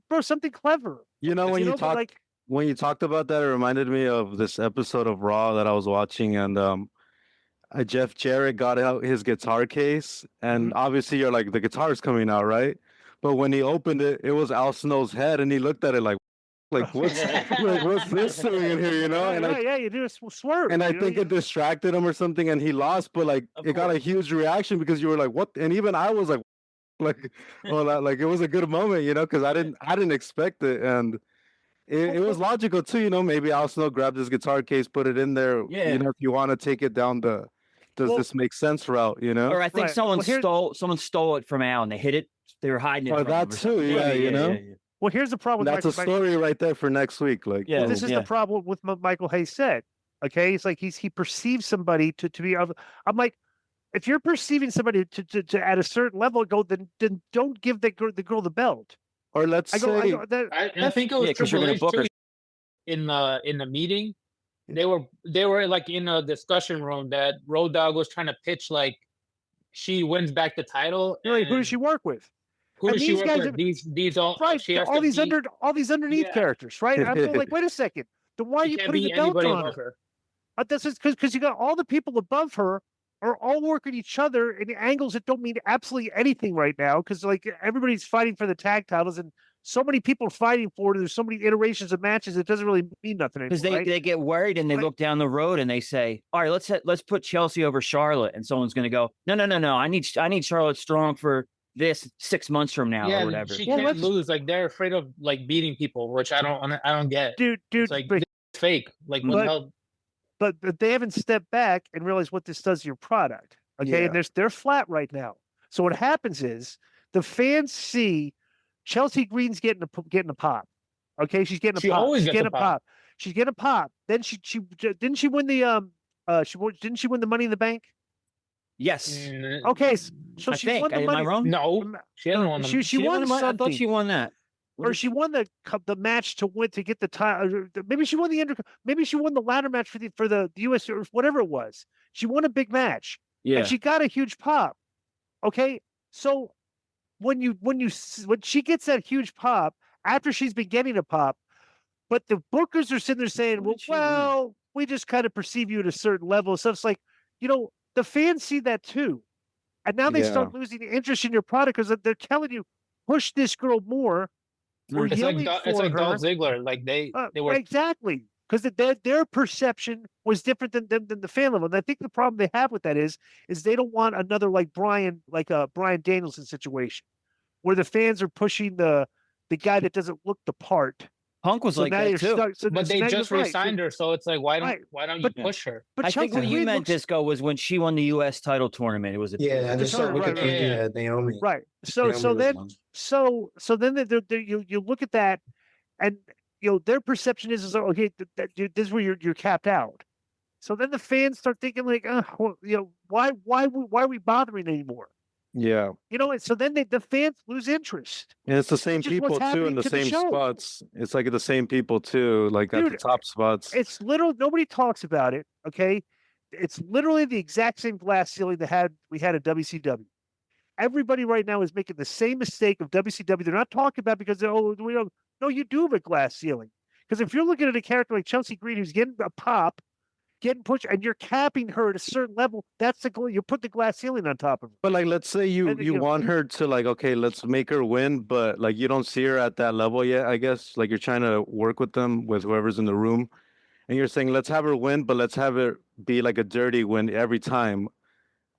bro, something clever. You know, when you but talk like, when you talked about that, it reminded me of this episode of Raw that I was watching, and Jeff Jarrett got out his guitar case, and obviously you're like, the guitar's coming out, right? But when he opened it, it was Al Snow's head, and he looked at it like what's what's this doing in here, you know? And you do a swerve. I you know, think it distracted him or something, and he lost. But like, Of it got a huge reaction because you were like, "What?" And even I was like, "Oh, like it was a good moment," you know, because I didn't expect it, and it was logical too, you know. Maybe Al Snow grabbed his guitar case, put it in there, Yeah. you know, if you want to take it down the does Well- this make sense route, you know? Or I think Right. someone Well, here- stole it from Al and they hid it. They were hiding it. Oh, from him that or too, something. yeah, you know? Well, here's the problem. That's a with story right there for next week. Like, Yeah. Well, this is the problem with what Michael Hayes said. Okay, it's like he perceives somebody to be. I'm like, if you're perceiving somebody to at a certain level, then don't give the girl the belt. or let's I say, go that, I think it was 'cause you're Triple gonna H book her. too. In the meeting, they were like in a discussion room that Road Dogg was trying to pitch like she wins back the title. you're like, who and does she work with? Who and does she these work guys with? are- These all Right, She has all to these beat- all these underneath Yeah. characters, right? And I'm going like, wait a second. Then why are you can't putting the beat belt anybody on above her? her. That's just because you got all the people above her are all working each other in angles that don't mean absolutely anything right now. Because like everybody's fighting for the tag titles, and so many people fighting for it. There's so many iterations of matches. It doesn't really mean nothing anymore. Because they get worried and they Right. look down the road and they say, "All right, let's put Chelsea over Charlotte," and someone's going to go, "No, I need Charlotte strong for this 6 months from now Yeah, or whatever." she Well, can't let's- lose. Like they're afraid of like beating people, which I don't get. dude, It's like but, it's fake. Like what But- the hell? but they haven't stepped back and realized what this does to your product. Okay, Yeah. and they're flat right now. So what happens is the fans see Chelsea Green's getting a pop. Okay, she's getting a She pop. always She's gets a getting a pop. She's getting a pop. Then she didn't she win the didn't she win the Money in the Bank? Yes, Mm, Okay, so I she think. won the Am money. I wrong? No, she hasn't won them. She didn't won the money? I something. thought she won that. Or she won the match to win to get the title. Maybe she won maybe she won the ladder match for the US or whatever it was. She won a big match. Yeah, And she got a huge pop. Okay, so when she gets that huge pop after she's been getting a pop, but the bookers are sitting there saying, What did she win? well, we just kind of perceive you at a certain level. So it's like, the fans see that too, and now they start losing interest in your product because they're telling you push this girl more. We're It's yelling like for it's like her. Dolph Ziggler. Like they were Exactly, because their perception was different than the fan level. And I think the problem they have with that is they don't want another like Brian Danielson situation where the fans are pushing the guy that doesn't look the part. Punk was So like now that you're too. stuck. So but so they now just you're right. re-signed her, so it's like why Right. don't But- you push her? But I think Chelsea what you Green meant, looks- Disco, was when she won the U.S. title tournament. It was a Yeah, and The just saw tournament, right, Wikipedia, Naomi. right. So Naomi was then one. so then you look at that, and their perception is okay. This is where you're capped out. So then the fans start thinking like, why are we bothering anymore? yeah. And so then the fans lose interest. And it's the same Just what's people too in happening the to the same show. spots. It's like the same people too, like at the Dude, top spots. It's literal. Nobody talks about it. Okay, it's literally the exact same glass ceiling we had at WCW. Everybody right now is making the same mistake of WCW. They're not talking about it because we don't. No, you do have a glass ceiling. Because if you're looking at a character like Chelsea Green who's getting a pop, getting pushed, and you're capping her at a certain level, that's you put the glass ceiling on top of her. But like, let's say you And, you know- want her to like, okay, let's make her win, but like you don't see her at that level yet. I guess like you're trying to work with them with whoever's in the room, and you're saying let's have her win, but let's have it be like a dirty win every time.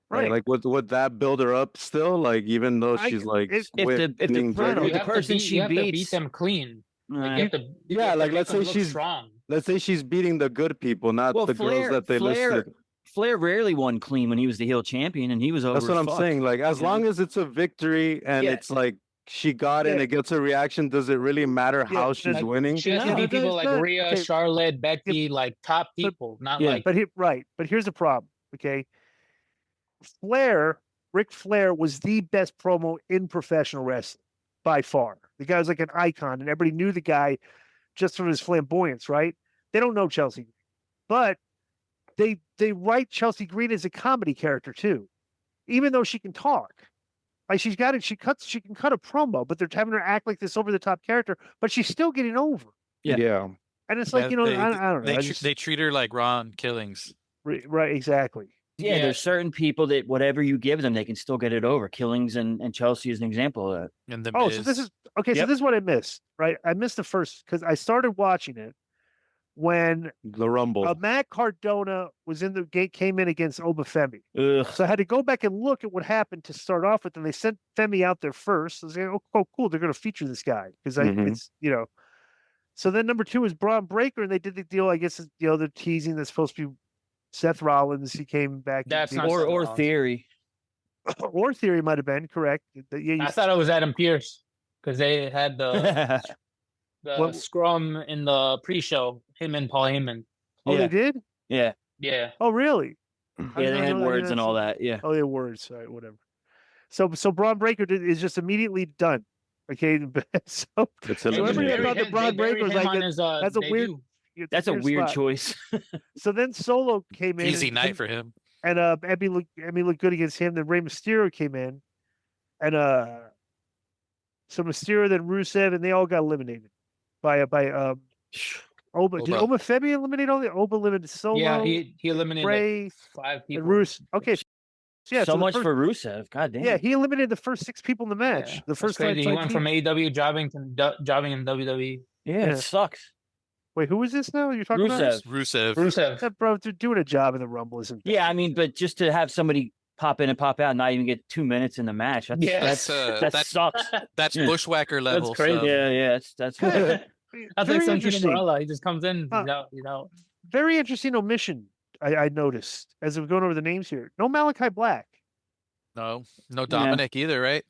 Right. Like would that build her up still? Like even though I- she's like if being I don't know, dirty? the person she you have to beat beats- them clean. Like, you have to, you Yeah, have to like, make let's them say look she's- strong. Let's say she's beating the good people, not Well, the girls that they listed. Flair rarely won clean when he was the heel champion, and he was over. That's what as I'm fuck. saying. Like as you know? long as it's a victory and Yeah. it's like she got it and Yeah. it gets a reaction, does it really matter Yeah, how like, she's winning? She has No, to beat it people does like not. Rhea, Okay. Charlotte, Becky, like top people, not Yeah. like But here's the problem. Okay, Ric Flair was the best promo in professional wrestling by far. The guy was like an icon, and everybody knew the guy just from his flamboyance, right? They don't know Chelsea Green, but they write Chelsea Green as a comedy character too, even though she can talk. Like she can cut a promo, but they're having her act like this over the top character, but she's still getting over. Yeah. And it's like, I don't know. They treat her like Ron Killings. Right, exactly. Yeah, there's certain people that whatever you give them, they can still get it over. Killings and Chelsea is an example of that. And the So this is okay. So this is what I missed, right? I missed the first because I started watching it when The Rumble. Matt Cardona was in the gate, came in against Obafemi. Ugh. So I had to go back and look at what happened to start off with, and they sent Femi out there first. I was like, oh, cool, they're going to feature this guy because it's So then number 2 is Braun Breaker, and they did the deal. I guess they're teasing that's supposed to be Seth Rollins. He came back. That's not Or Seth Rollins. Theory. Or Theory might have been correct. I thought it was Adam Pearce because they had the scrum in the pre-show. Him and Paul Heyman. Oh, Yeah. they did? Yeah. Oh, really? I Yeah, didn't they had know that. words and all that. Yeah. Oh, they had words. All right, whatever. So Braun Breaker is just immediately done. Okay, so It's So everybody eliminated. thought the Braun Breaker was like that's a weird. debut. That's a weird spot. choice. So then Solo came in. easy and- night for him. And Emmy looked good against him. Then Rey Mysterio came in, and so Mysterio, then Rusev, and they all got eliminated by Oba. Did Oba. Oba Femi eliminate all the Oba eliminated Solo? Yeah, he eliminated like Ray 5 and people. Rus. Okay, yeah. so the much first- for Rusev. God damn. Yeah, he eliminated the first 6 people in the match. Yeah, The that's first crazy. time He went from AEW jobbing to jobbing in WWE. Yeah, it sucks. Wait, who is this now? You're talking about? Rusev. Rusev. Yeah, bro, they're doing a job in the Rumble isn't bad. Yeah, I mean, but just to have somebody pop in and pop out, and not even get 2 minutes in the match. That sucks. That's bushwhacker level. crazy. stuff. Yeah, that's That's like Very Santino interesting. Marella. He just comes in, Uh, you know. Very interesting omission. I noticed as we're going over the names here. No Malachi Black. No Dominic either, right?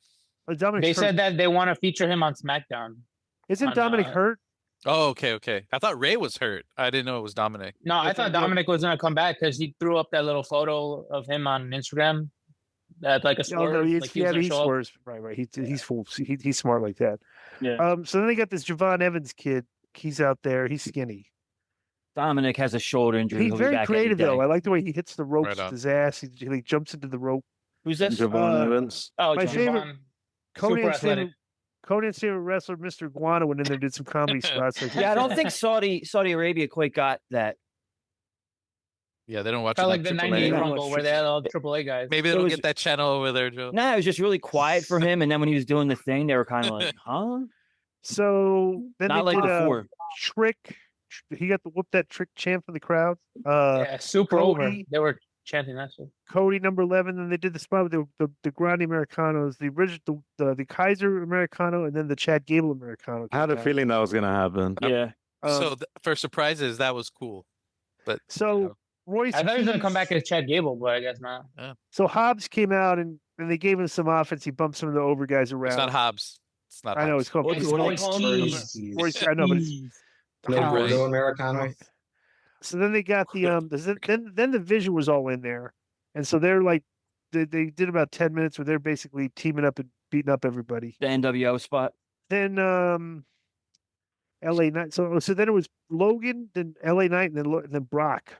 Dominic. They said that they want to feature him on SmackDown. Isn't on, Dominic hurt? Oh, okay. I thought Ray was hurt. I didn't know it was Dominic. No, I thought Dominic was gonna come back because he threw up that little photo of him on Instagram. That like a Oh swerve. no, like he was gonna he show up. swears. Right. He's full. He's smart like that. Yeah. So then they got this Javon Evans kid. He's out there. He's skinny. Dominic has a shoulder injury. He's He'll be very back any creative day. though. I like the way he hits the ropes Right with on. his ass. He jumps into the rope. Who's this? Javon Evans. Oh, my John. favorite- Javon, Conan's super athletic. favorite, Conan's favorite wrestler, Mr. Iguana, went in there and did some comedy spots. Like, Yeah, I don't think Saudi Arabia quite got that. Yeah, they don't watch Kind it of like the AAA. 98 Yeah. Rumble where they had all the AAA guys. Maybe they It don't was- get that channel over there, Joe. Nah, it was just really quiet for him. And then when he was doing the thing, they were kind of like, huh? So then Not they like did before. a trick. He got the whoop that trick chant from the crowd. Yeah, super over. Cody- They were chanting that shit. Cody number 11. Then they did the spot with the Grande Americanos, the original, the Kaiser Americano, and then the Chad Gable Americano. I had a came out. feeling that was gonna happen. Yeah. So for surprises, that was cool. But So Royce. I thought he was gonna come Keys- back as Chad Gable, but I guess not. So Hobbs came out and they gave him some offense. He bumped some of the over guys around. it's not Hobbs. It's not. I know Hobbs. it's called. What do you Royce- call Royce- I know, but it's, No Right. Gordo Americano. so then they got the then the Vision was all in there, and so they're like they did about 10 minutes where they're basically teaming up and beating up everybody. The NWO spot. Then LA Knight. So then it was Logan, then LA Knight, and then Brock.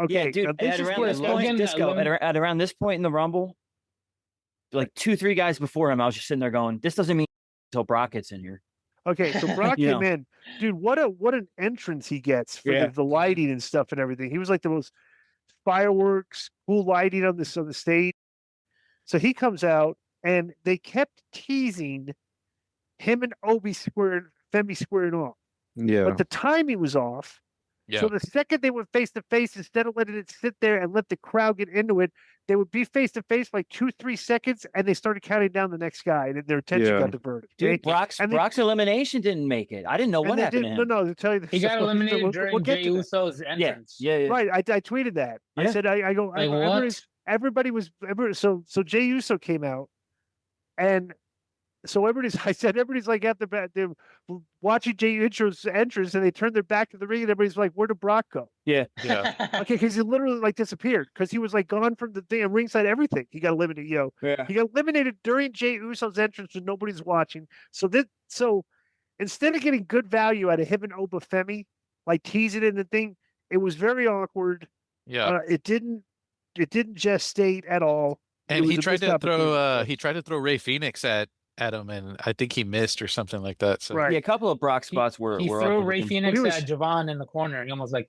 Okay, Yeah, now dude. this At is around where this it point, Logan- Disco, Logan- at around this point in the Rumble, like 2-3 guys before him, I was just sitting there going, this doesn't mean until Brock gets in here. Okay, so Brock You came in, dude. What an entrance he gets for Yeah. the lighting and stuff and everything. He was like the most fireworks, cool lighting on the stage. So he comes out, and they kept teasing him and Femi squaring off, Yeah. but the timing was off. Yeah. So the second they went face to face, instead of letting it sit there and let the crowd get into it, they would be face to face for like 2-3 seconds, and they started counting down the next guy, and their attention Yeah. got diverted. Dude, okay? Brock's And they- elimination didn't make it. I didn't know And what they happened did- to him. No, to tell you the He got so eliminated we'll during get Jey to that. Uso's Yeah, entrance. yeah. Right, I tweeted that. I Yeah. said I go. Like, what? Everybody was so Jey Uso came out, and so everybody's like at the back, they're watching Jey Uso's entrance, and they turned their back to the ring, and everybody's like, "Where did Brock go?" Yeah. Okay, because he literally like disappeared because he was like gone from the thing and ringside. Everything he got eliminated. Yeah. He got eliminated during Jey Uso's entrance when nobody's watching. So instead of getting good value out of him and Obafemi, like teasing it and the thing. It was very awkward. Yeah. It didn't gestate at all. And It he was a tried missed to opportunity. throw Ray Phoenix at him, and I think he missed or something like that. So Right. Yeah, a couple of Brock spots were He were threw awkward Ray looking. Phoenix was- at Javon in the corner. He almost like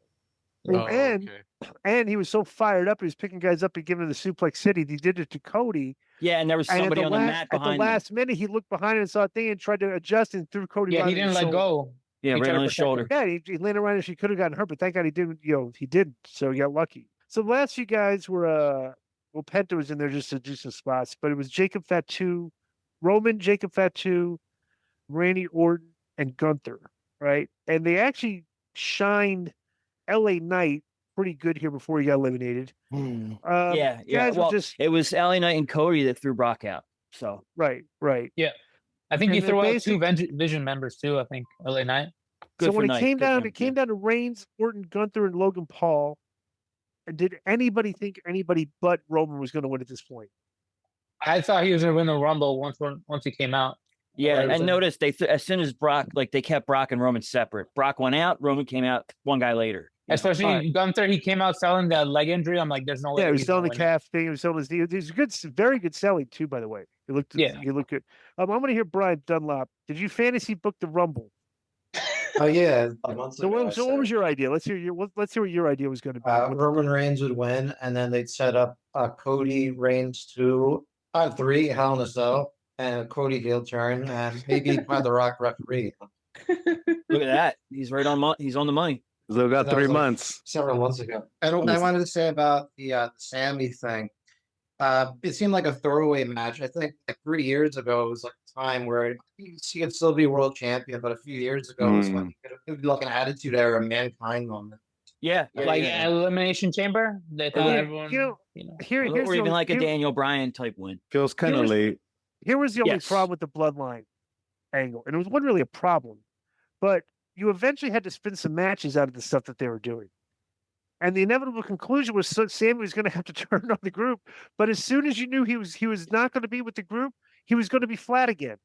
Oh, and okay. and he was so fired up. He was picking guys up and giving them the suplex city. He did it to Cody. Yeah, and there was And somebody on the mat at the behind them. last minute, he looked behind and saw a thing and tried to adjust and threw Cody. yeah, right he on didn't his let shoulder. go. Yeah, He right tried on to his protect shoulder. him. Yeah, he landed around and she could have gotten hurt, but thank God he didn't. He didn't. So he got lucky. So the last few guys were well, Penta was in there just to do some spots, but it was Jacob Fatu, Roman, Jacob Fatu, Randy Orton, and Gunther, right? And they actually shined LA Knight pretty good here before he got eliminated. Yeah, guys were Well, just it was LA Knight and Cody that threw Brock out. So right. I think he And the threw out basic- two Vision members too. I think LA Knight. good So for when it Knight, came good for down, him, it came yeah. down to Reigns, Orton, Gunther, and Logan Paul. Did anybody think anybody but Roman was going to win at this point? I thought he was gonna win the Rumble once he came out. Yeah, Right. and notice as soon as Brock, like they kept Brock and Roman separate. Brock went out, Roman came out one guy later. You know, Especially all right. Gunther, he came out selling that leg injury. I'm like, there's no way. Yeah, he was he's selling the gonna win it. calf thing. He was selling his. It was good, very good selling too. By the way, he looked. Yeah. he looked good. I'm going to hear Brian Dunlop. Did you fantasy book the Rumble? Oh yeah, months So ago I what said, was your idea? Let's hear let's hear what your idea was going to be. Roman Reigns would win, and then they'd set up Cody Reigns 3, Hell in a Cell, and Cody heel turn, and maybe by The Rock referee. Look at that. He's right on. He's on the money. So got That 3 was like- months. Several months ago. And what I wanted to say about the Sami thing, it seemed like a throwaway match. I think like 3 years ago, it was like a time where he could still be world champion, but a few years ago, it was like, it was like an attitude era, mankind moment. Yeah, Like Elimination Chamber. They thought Yeah, everyone. you know, Here, or here's the even only- like a here- Daniel Bryan type win. Feels kind of was- late. Here was the only Yes. problem with the bloodline angle, and it wasn't really a problem, but you eventually had to spin some matches out of the stuff that they were doing. And the inevitable conclusion was Sami was going to have to turn on the group. But as soon as you knew he was not going to be with the group, he was going to be flat again.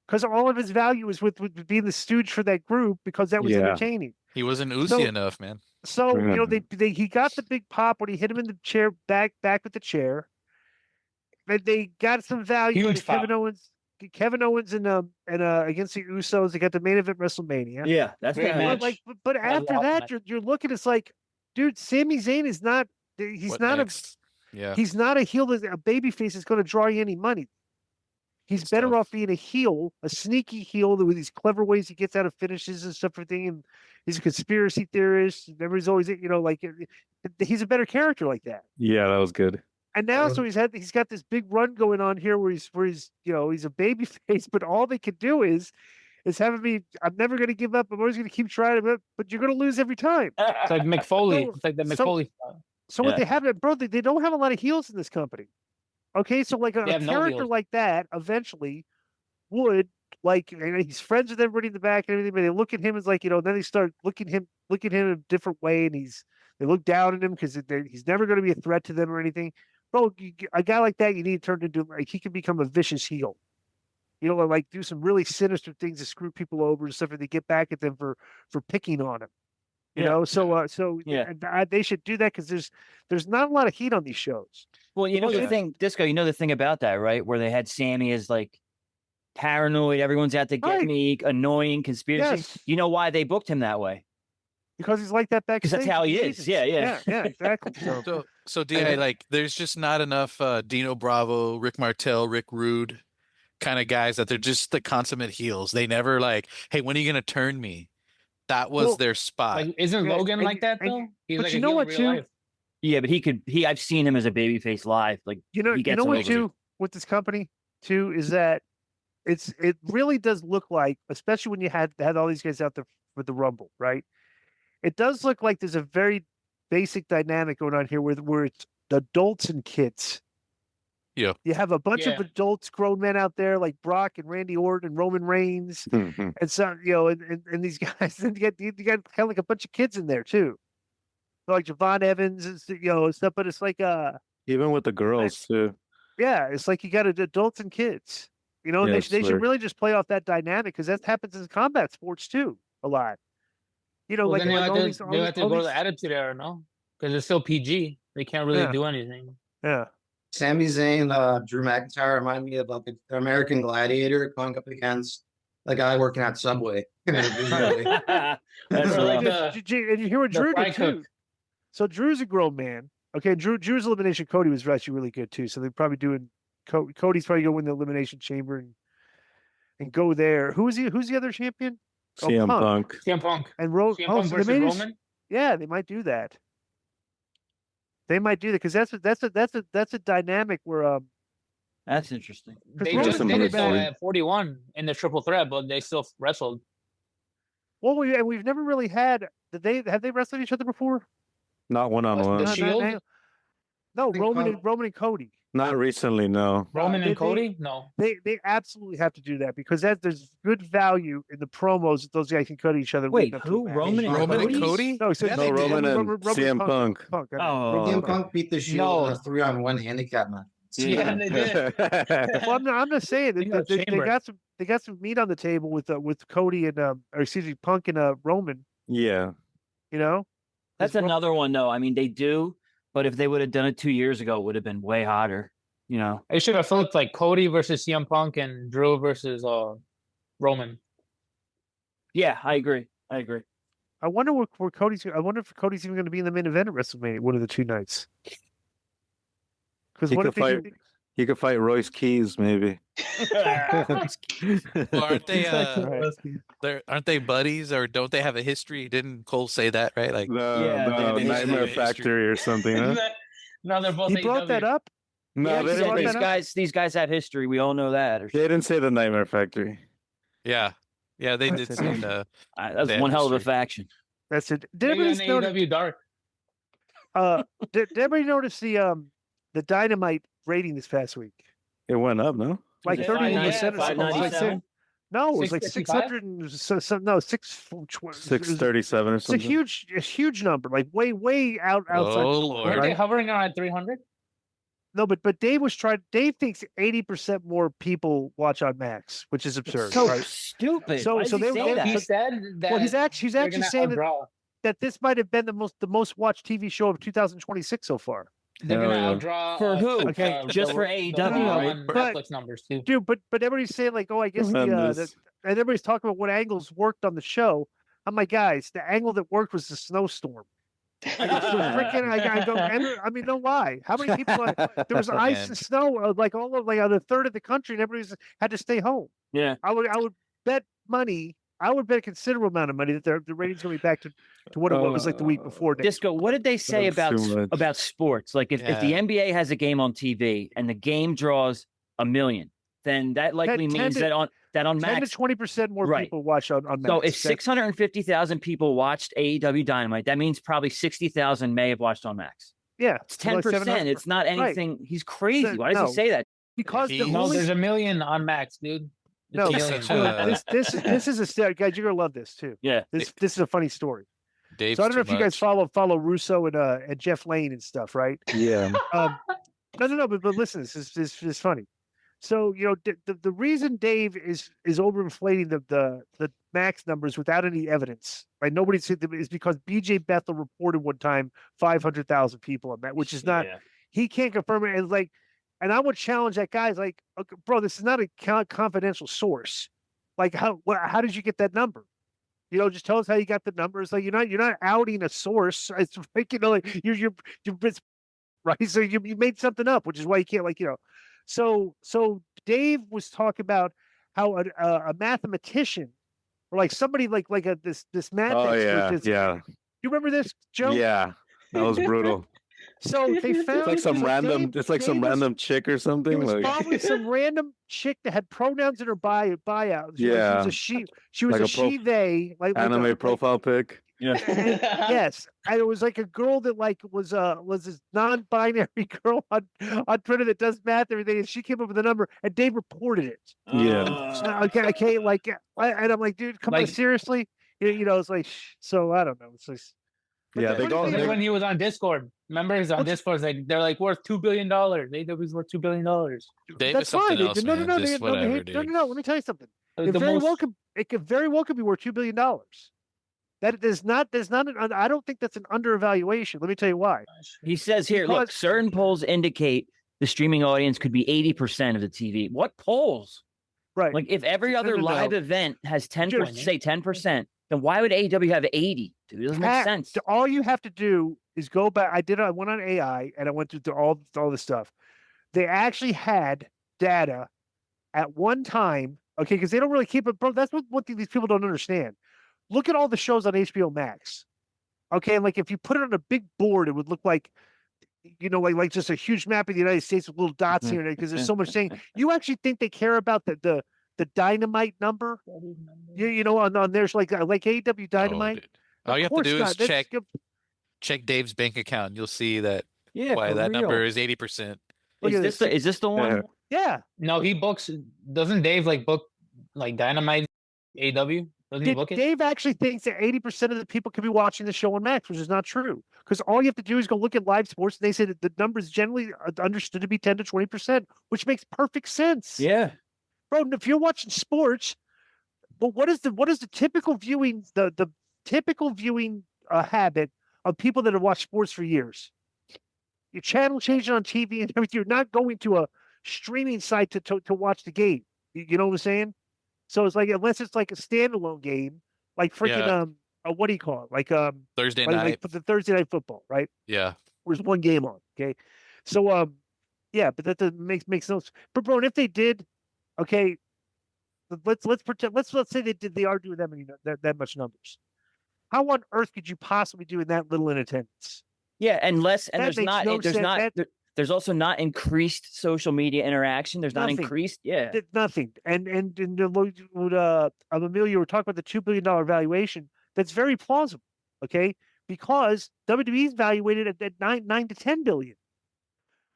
Because all of his value was with being the stooge for that group because that was Yeah. entertaining. He wasn't oozy So- enough, man. So you know Yeah. he got the big pop when he hit him in the chair back with the chair. They got some value Huge out of Kevin Owens and against the Usos. They got the main event WrestleMania. Yeah, that's Great good. match. But I after love that, that. you're looking. It's like, dude, Sami Zayn is not. He's What not next? Yeah. he's not a heel. A baby face is going to draw you any money. He's It's better tough. off being a heel, a sneaky heel with these clever ways he gets out of finishes and stuff. Everything, and he's a conspiracy theorist. Everybody's always, he's a better character like that. Yeah, that was good. And now, Uh-huh. so he's got this big run going on here where he's he's a baby face, but all they could do is having me. I'm never going to give up. I'm always going to keep trying, but you're going to lose every time. It's like McFoley. So- It's like the so- McFoley style. So what they have, bro, they don't have a lot of heels in this company. Okay, so like a They have no character heels. like that eventually would he's friends with everybody in the back and everything, but they look at him as like then they start looking at him in a different way, and they look down at him because he's never going to be a threat to them or anything. Bro, a guy like that, you need to turn into like he can become a vicious heel. Like do some really sinister things to screw people over and stuff, and they get back at them for picking on him. Yeah. They should do that because there's not a lot of heat on these shows. Well, you know Yeah. the thing, Disco. You know the thing about that, right? Where they had Sammy as like paranoid. Everyone's out to get Right. me. Annoying conspiracy. Yes, You know why they booked him that way? because he's like that backstage. that's how for he is. reasons. Yeah, yeah. yeah, exactly. So Di, like, there's just not enough Dino Bravo, Rick Martel, Rick Rude kind of guys that they're just the consummate heels. They never like, hey, when are you gonna turn me? That was Well, their spot. Like, isn't Yeah, Logan and- like that and- though? He's but like you a know heel in what, real too? life. Yeah, but I've seen him as a babyface live. Like you he gets know them what over. too with this company too is that it really does look like, especially when you had all these guys out there for the Rumble, right? It does look like there's a very basic dynamic going on here where it's adults and kids. Yeah. You have a bunch of Yeah. adults, grown men out there like Brock and Randy Orton and Roman Reigns and some, and these guys. And you got kind of like a bunch of kids in there too, like Javon Evans and and stuff. But it's like Even with the girls too. yeah, it's like you got adults and kids. Yeah, they it's should weird. really just play off that dynamic because that happens in combat sports too a lot. You know, Well, like then all they these, have to go to these- the Attitude Era, no? Because it's still PG. They can't really Yeah. do anything. yeah. Sami Zayn, Drew McIntyre remind me of like an American Gladiator going up against the guy working at Subway. That's Or like rough. And you hear what the Drew fry did too. cook. So Drew's a grown man. Okay, Drew's elimination Cody was actually really good too. So they're probably doing Cody's probably gonna win the elimination chamber and go there. Who's the other champion? CM Punk. CM Punk. And CM Punk so versus they Roman. yeah, they might do that. They might do that because that's a dynamic where That's interesting. They Roman just did did it it though at 41 in the triple threat, but they still wrestled. well we've never really had have they wrestled each other before? Not one on The one. Shield? No, think Roman and Cody. Not recently, no. Roman they- and Cody? No. They absolutely have to do that because there's good value in the promos that those guys can cut each other. Wait, leading up to who? a match. Roman and Roman and Cody? Cody? No, so Yeah, No, they did. Roman and CM Punk. I mean, Oh, CM Roman- Punk beat the Shield in a 3-on-1 handicap match. Yeah, they did. Well, I'm not saying They got that they Chamber. got some meat on the table with Cody and or excuse me, Punk and Roman. Yeah. You know, That's another one, though. I mean, they do, but if they would have done it 2 years ago, it would have been way hotter. You know, It should have flipped like Cody versus CM Punk and Drew versus Roman. yeah, I agree. I wonder where Cody's. I wonder if Cody's even going to be in the main event at WrestleMania one of the two nights. Because He what if could fight. He could fight Royce Keys, maybe. Well, aren't they? Right. Aren't they buddies, or don't they have a history? Didn't Cole say that, right? Like, Yeah, The they Nightmare have history. Factory or something, huh? No, they're both He brought that AEW. up. No, Yeah, they he said didn't. brought that up. these guys have history. We all know that. Or They didn't say the Nightmare Factory. yeah, they did That's say it. that's They have one hell of a history. faction. That's it. Did Maybe everybody on notice? AEW Dark. Did everybody notice the Dynamite rating this past week? It went up, no? Like it 31%. 597? or something. It was like 597? no, it was like 655? 600 no 637 or It's a something. huge number, like way out outside. Oh the- Lord! Weren't right? they hovering around 300? No, but Dave thinks 80% more people watch on Max, which is absurd, So right? stupid. So- Why so does he they- say that? He said that Well, he's actually they're saying gonna outdraw. that this might have been the most watched TV show of 2026, so far. They're Hell gonna yeah. outdraw For who? Okay, just the- for the AEW, Raw right? and But- Netflix numbers too. Dude, but everybody's saying like, oh, I guess Tremendous. and everybody's talking about what angles worked on the show. I'm like, guys, the angle that worked was the snowstorm. Like, it's so freaking, I mean, no lie. How many people? There was ice Man. and snow, like all of like on a third of the country, and everybody's had to stay home. Yeah. I would bet money. I would bet a considerable amount of money that the ratings gonna be back to what it was like the week before. Disco, what did they say That's too much. about sports? Like if the Yeah. NBA has a game on TV and the game draws 1 million, then that likely 10 means to- that on 10 Max. to 20% more Right. people watch on Max. So if That's- 650,000 people watched AEW Dynamite, that means probably 60,000 may have watched on Max. yeah, It's like 10%. 700 It's not right. anything. He's crazy. So- Why does no. he say that? because He- the No, only there's 1 million on Max, dude. It's no, a He's million. such a- this is a story, guys. You're gonna love this too. Yeah. This is a funny story. Dave's So I don't know if too you guys much. follow Russo and Jeff Lane and stuff, right? Yeah. No, but listen, this is funny. So you know the reason Dave is overinflating the Max numbers without any evidence, right? Nobody said them, is because BJ Bethel reported one time 500,000 people on that, which is not. Yeah. He can't confirm it. And like, and I would challenge that guy's like, okay, bro, this is not a confidential source. Like, how did you get that number? You know, just tell us how you got the numbers. Like, you're not outing a source. It's like, you know, like you're it's, right. So you made something up, which is why you can't, like, you know. So Dave was talking about how a mathematician or like somebody like this math. Oh expert yeah. You remember this, Joe? Yeah. That was brutal. So they found It's like some so random. Dave- It's like some Dave was- random chick or It something. was Like probably some random chick that had pronouns in her buyout. She was Yeah. a she. She was Like a a pro- she. They like anime like, profile pic. yes, and it was like a girl that like was this non-binary girl on Twitter that does math and everything, and she came up with a number, and Dave reported it. Yeah. Okay, like, and I'm like, dude, come on, Like- seriously, you know, it's like, so I don't know, it's like, but Yeah, the they funny go- thing Like is- when he was on Discord. Remember, he's on What's- Discord. Like they're like worth $2 billion. AEW's worth $2 billion. Dave that's is something fine. else, No, man. no, Just no, whatever, dude. no. Let me tell you something. The It very most- well could. It could very well could be worth $2 billion. There's not I don't think that's an underevaluation. Let me tell you why. He says here, look, Because- certain polls indicate the streaming audience could be 80% of the TV. What polls? Right. Like if every other No. live event has 10%, Just- say 10%, then why would AEW have 80? Dude, it doesn't make Pat, sense. all you have to do is go back. I went on AI and I went through all the stuff. They actually had data at one time, okay, because they don't really keep it, bro. That's what these people don't understand. Look at all the shows on HBO Max. Okay, and like if you put it on a big board, it would look like, like just a huge map of the United States with little dots here because there's so much saying. You actually think they care about the dynamite number? On there's like AEW Dynamite. dude. All you Of have to course do not. is That's- check Dave's bank account. And you'll see that Yeah, why for that real. number is 80%. Look at Is this the one? Yeah. No, he books. Doesn't Dave like book like Dynamite AW? Doesn't he book it? Dave actually thinks that 80% of the people could be watching the show on Max, which is not true. Because all you have to do is go look at live sports, and they say that the numbers generally are understood to be 10 to 20%, which makes perfect sense. Yeah. Bro, if you're watching sports, but what is the typical viewing the typical viewing habit of people that have watched sports for years? Your channel changing on TV and everything. You're not going to a streaming site to watch the game. You know what I'm saying? So it's like unless it's like a standalone game, like freaking what do you call it? Like Thursday like night. the Thursday night football, right? Yeah. There's one game on. Okay, so yeah, but that makes no sense. But bro, and if they did, okay, let's pretend. Let's say they are doing that much numbers. How on earth could you possibly do in that little in attendance? Yeah, and That makes no sense. There's also not increased social media interaction. There's not Nothing. increased. Yeah. Did nothing. And Amelia, we're talking about the $2 billion valuation. That's very plausible. Okay, because WWE's valuated at 9 to 10 billion,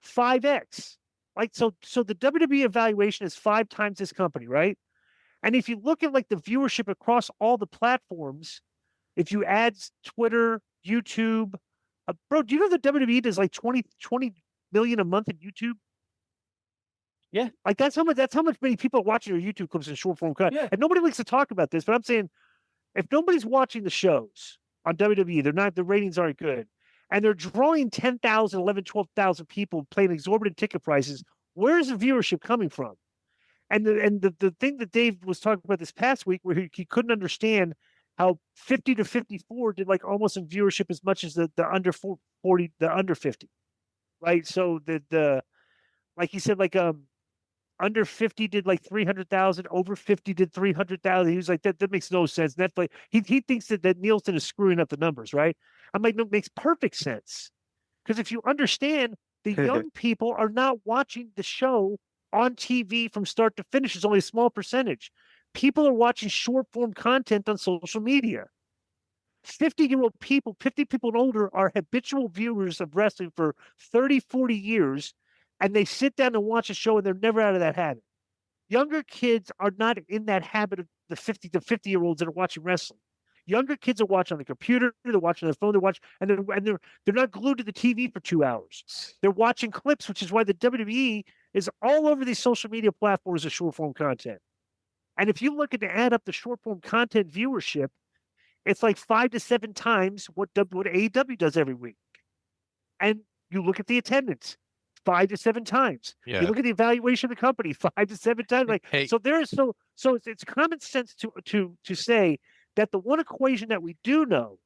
5x. Like so the WWE evaluation is 5 times this company, right? And if you look at like the viewership across all the platforms, if you add Twitter, YouTube, bro, do you know that WWE does like 20 million a month in YouTube? Yeah. Like that's how much many people are watching your YouTube clips in short form cut. Yeah. And nobody likes to talk about this, but I'm saying if nobody's watching the shows on WWE, the ratings aren't good. And they're drawing 10,000, 11, 12,000 people paying exorbitant ticket prices. Where's the viewership coming from? And the thing that Dave was talking about this past week, where he couldn't understand how 50 to 54 did like almost in viewership as much as the under 40, the under 50, right? So the like he said, like under 50 did like 300,000, over 50 did 300,000. He was like, that makes no sense. Netflix, he thinks that Nielsen is screwing up the numbers, right? I'm like, no, it makes perfect sense. Because if you understand, the young people are not watching the show on TV from start to finish. It's only a small percentage. People are watching short form content on social media. 50-year-old people, 50 people and older are habitual viewers of wrestling for 30, 40 years, and they sit down and watch a show and they're never out of that habit. Younger kids are not in that habit of the 50 to 50-year-olds that are watching wrestling. Younger kids are watching on the computer, they're watching on the phone, they're not glued to the TV for 2 hours. They're watching clips, which is why the WWE is all over these social media platforms of short form content. And if you look at to add up the short form content viewership, it's like 5 to 7 times what AEW does every week. And you look at the attendance, 5 to 7 times. Yeah. You look at the evaluation of the company, 5 to 7 times. Like Hey. so, there is so it's common sense to say that the one equation that we do know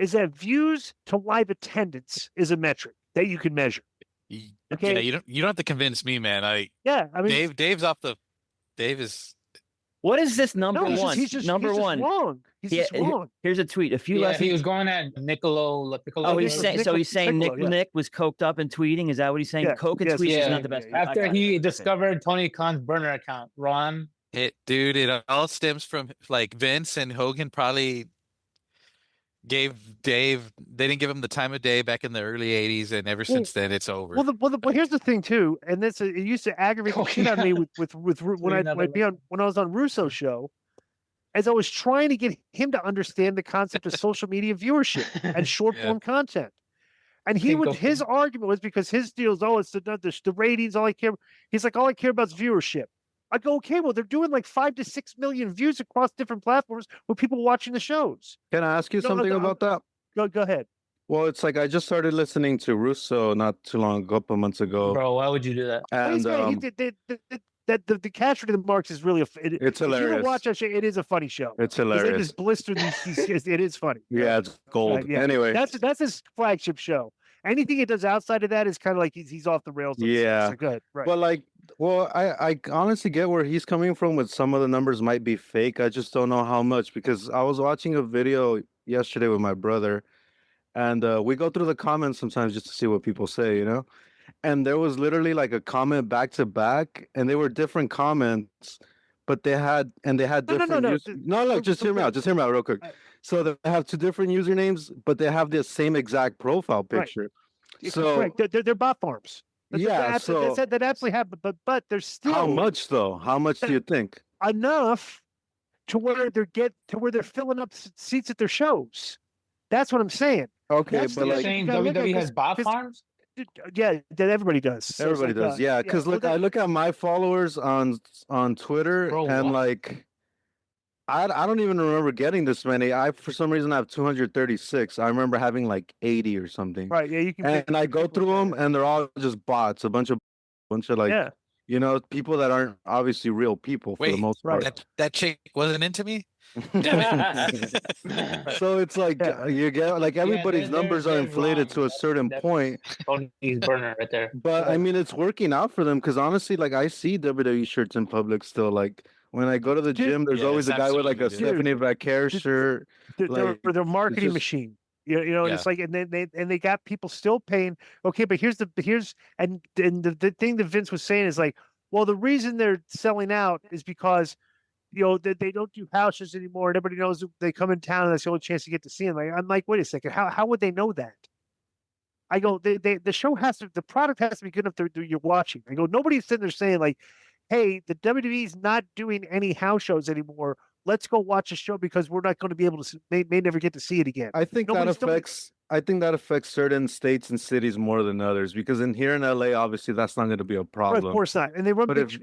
is that views to live attendance is a metric that you can measure. Okay. Yeah, you don't have to convince me, man. Yeah, I mean, Dave is What is this number no, one? he's just one. wrong. He's Yeah, just wrong. Here's a tweet. A few Yeah, less. he was going at Piccolo. Oh, he's Nick- saying Nick- so. He's saying Piccolo, Nick was coked up and tweeting. Is that what he's saying? Yeah, Coke and yes, tweets yeah, is not the best. yeah. After he discovered Tony Khan's burner account, Ron. dude. It all stems from like Vince and Hogan probably gave Dave. They didn't give him the time of day back in the early '80s, and ever since then, it's over. Well, here's the thing too, and this it used to aggravate the shit out of me with when I was on Russo's show, as I was trying to get him to understand the concept of social media viewership and short form content. And his argument was because his deal is, it's the ratings, all I care. He's like, all I care about is viewership. I go, okay, well, they're doing like 5 to 6 million views across different platforms with people watching the shows. Can I ask you something about that? Go ahead. Well, it's like I just started listening to Russo not too long ago, a couple months ago. Bro, why would you do that? And The Catcher to the Marks is really it's hilarious. If you ever watch that show, it is a funny show. It's hilarious. They just blister these. It is funny. Yeah, it's gold. Yeah. Anyway, that's his flagship show. Anything he does outside of that is kind of like he's off the rails. Yeah. So good. Right. But like, well, I honestly get where he's coming from with some of the numbers might be fake. I just don't know how much, because I was watching a video yesterday with my brother, and we go through the comments sometimes just to see what people say, you know? And there was literally like a comment back to back, and they were different comments, but they had different. No, just hear me out. Just hear me out real quick. So they have two different usernames, but they have the same exact profile picture. Right. So correct. They're bot farms. That absolutely happened, but there's still how much though? How much do you think? Enough to where they're filling up seats at their shows. That's what I'm saying. Okay, That's but like saying WWE has bot farms? Yeah, everybody does. Everybody does. Yeah, because I look at my followers on Twitter, Bro, and what? like I don't even remember getting this many. For some reason I have 236. I remember having like 80 or something. Right. Yeah, you can. And I go through them, and they're all just bots. A bunch of like people that aren't obviously real people for the most part. That chick wasn't into me. Damn it. So it's like you get like everybody's numbers are inflated to a certain point. Tony's burner right there. But I mean, it's working out for them, because honestly, like I see WWE shirts in public still. Like when I go to the gym, there's always a guy with like a Stephanie Vaquer shirt. They're marketing machine. You know, and it's like, and they got people still paying. Okay, but here's the thing that Vince was saying is like, well, the reason they're selling out is because, you know, they don't do houses anymore, and everybody knows they come in town and that's the only chance to get to see them. Like, I'm like, wait a second, how would they know that? I go, the show the product has to be good enough that you're watching. I go, nobody's sitting there saying like, hey, the WWE's not doing any house shows anymore. Let's go watch a show because we're not going to be able to. May never get to see it again. I think that affects certain states and cities more than others, because here in LA, obviously that's not going to be a problem. Of course not. And they run. But if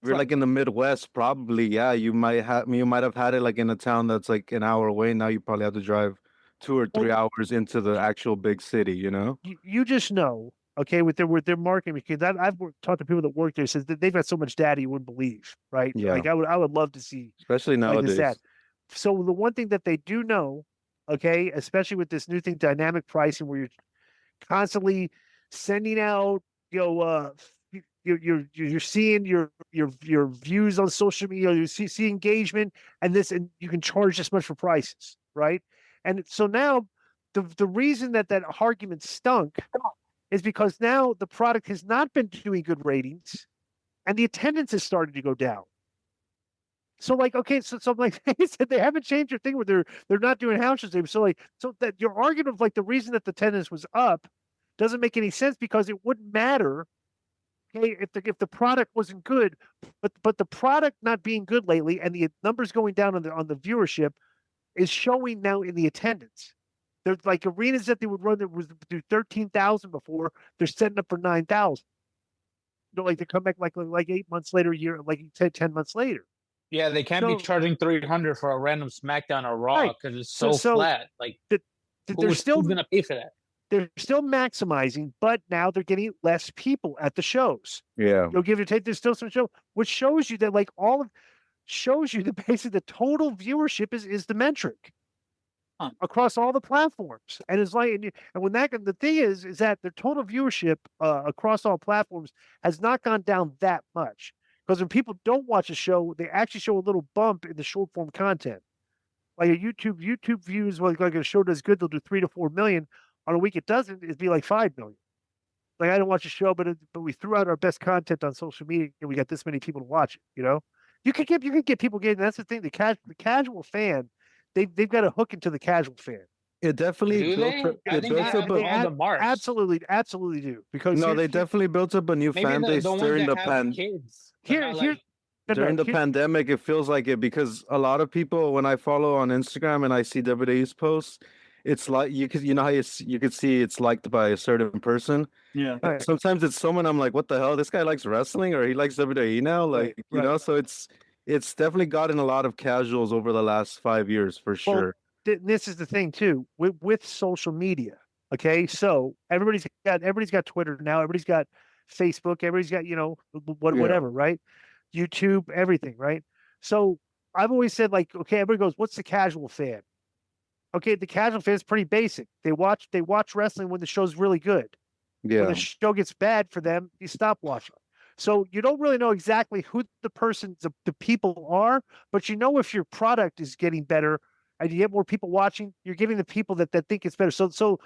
you're like in the Midwest, probably you might have had it like in a town that's like an hour away. Now you probably have to drive 2 or 3 hours into the actual big city. You know. You just know. Okay, with their marketing, because I've talked to people that work there, says that they've got so much data you wouldn't believe, right? Yeah. Like I would love to see, especially nowadays. So the one thing that they do know, okay, especially with this new thing, dynamic pricing, where you're constantly sending out, you know, you're seeing your views on social media, you see engagement, and you can charge this much for prices, right? And so now the reason that argument stunk is because now the product has not been doing good ratings, and the attendance has started to go down. So like, okay, so I'm like, they said they haven't changed their thing where they're not doing house shows. So that your argument of like the reason that the attendance was up doesn't make any sense, because it wouldn't matter, okay, if the product wasn't good, but the product not being good lately and the numbers going down on the viewership is showing now in the attendance. There's like arenas that they would run that was do 13,000 before, they're setting up for 9,000. You know, like they come back like 8 months later, a year, like you said, 10 months later. Yeah, they can't be charging 300 for a random SmackDown or Raw because it's so flat. Like who's going to pay for that? They're still maximizing, but now they're getting less people at the shows. Yeah, you'll give or take. There's still some show, which shows you that shows you that basically the total viewership is the metric across all the platforms. And it's like, and when the thing is that the total viewership across all platforms has not gone down that much, because when people don't watch a show, they actually show a little bump in the short form content. Like a YouTube views, like a show does good, they'll do 3 to 4 million. On a week it doesn't, it'd be like 5 million. Like I don't watch a show, but we threw out our best content on social media, and we got this many people to watch it. You know, you could get people getting. That's the thing. The casual fan, they've got a hook into the casual fan. It definitely absolutely do, because they definitely built up a new fan base during the pandemic. It feels like it, because a lot of people, when I follow on Instagram and I see WWE's posts, it's like you know how you could see it's liked by a certain person. Yeah. Right. Sometimes it's someone I'm like, what the hell? This guy likes wrestling or he likes WWE now, like Right, you right. know. So it's definitely gotten a lot of casuals over the last 5 years for Well, sure. this is the thing too with social media. Okay, so everybody's got Twitter now. Everybody's got Facebook. Everybody's got Yeah. whatever, right? YouTube, everything, right? So I've always said like, okay, everybody goes, what's the casual fan? Okay, the casual fan is pretty basic. They watch wrestling when the show's really good. When Yeah, the show gets bad for them, you stop watching. So you don't really know exactly who the people are, but you know if your product is getting better and you get more people watching, you're getting the people that think it's better. So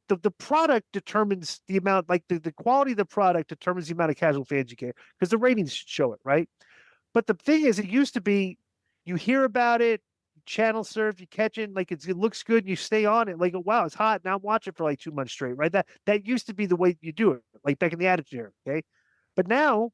the product determines the amount, like the quality of the product determines the amount of casual fans you get because the ratings show it, right? But the thing is, it used to be you hear about it, channel surf, you catch it, like it looks good, and you stay on it. Like, wow, it's hot. Now I'm watching for like 2 months straight, right? That used to be the way you do it, like back in the Attitude Era, okay? But now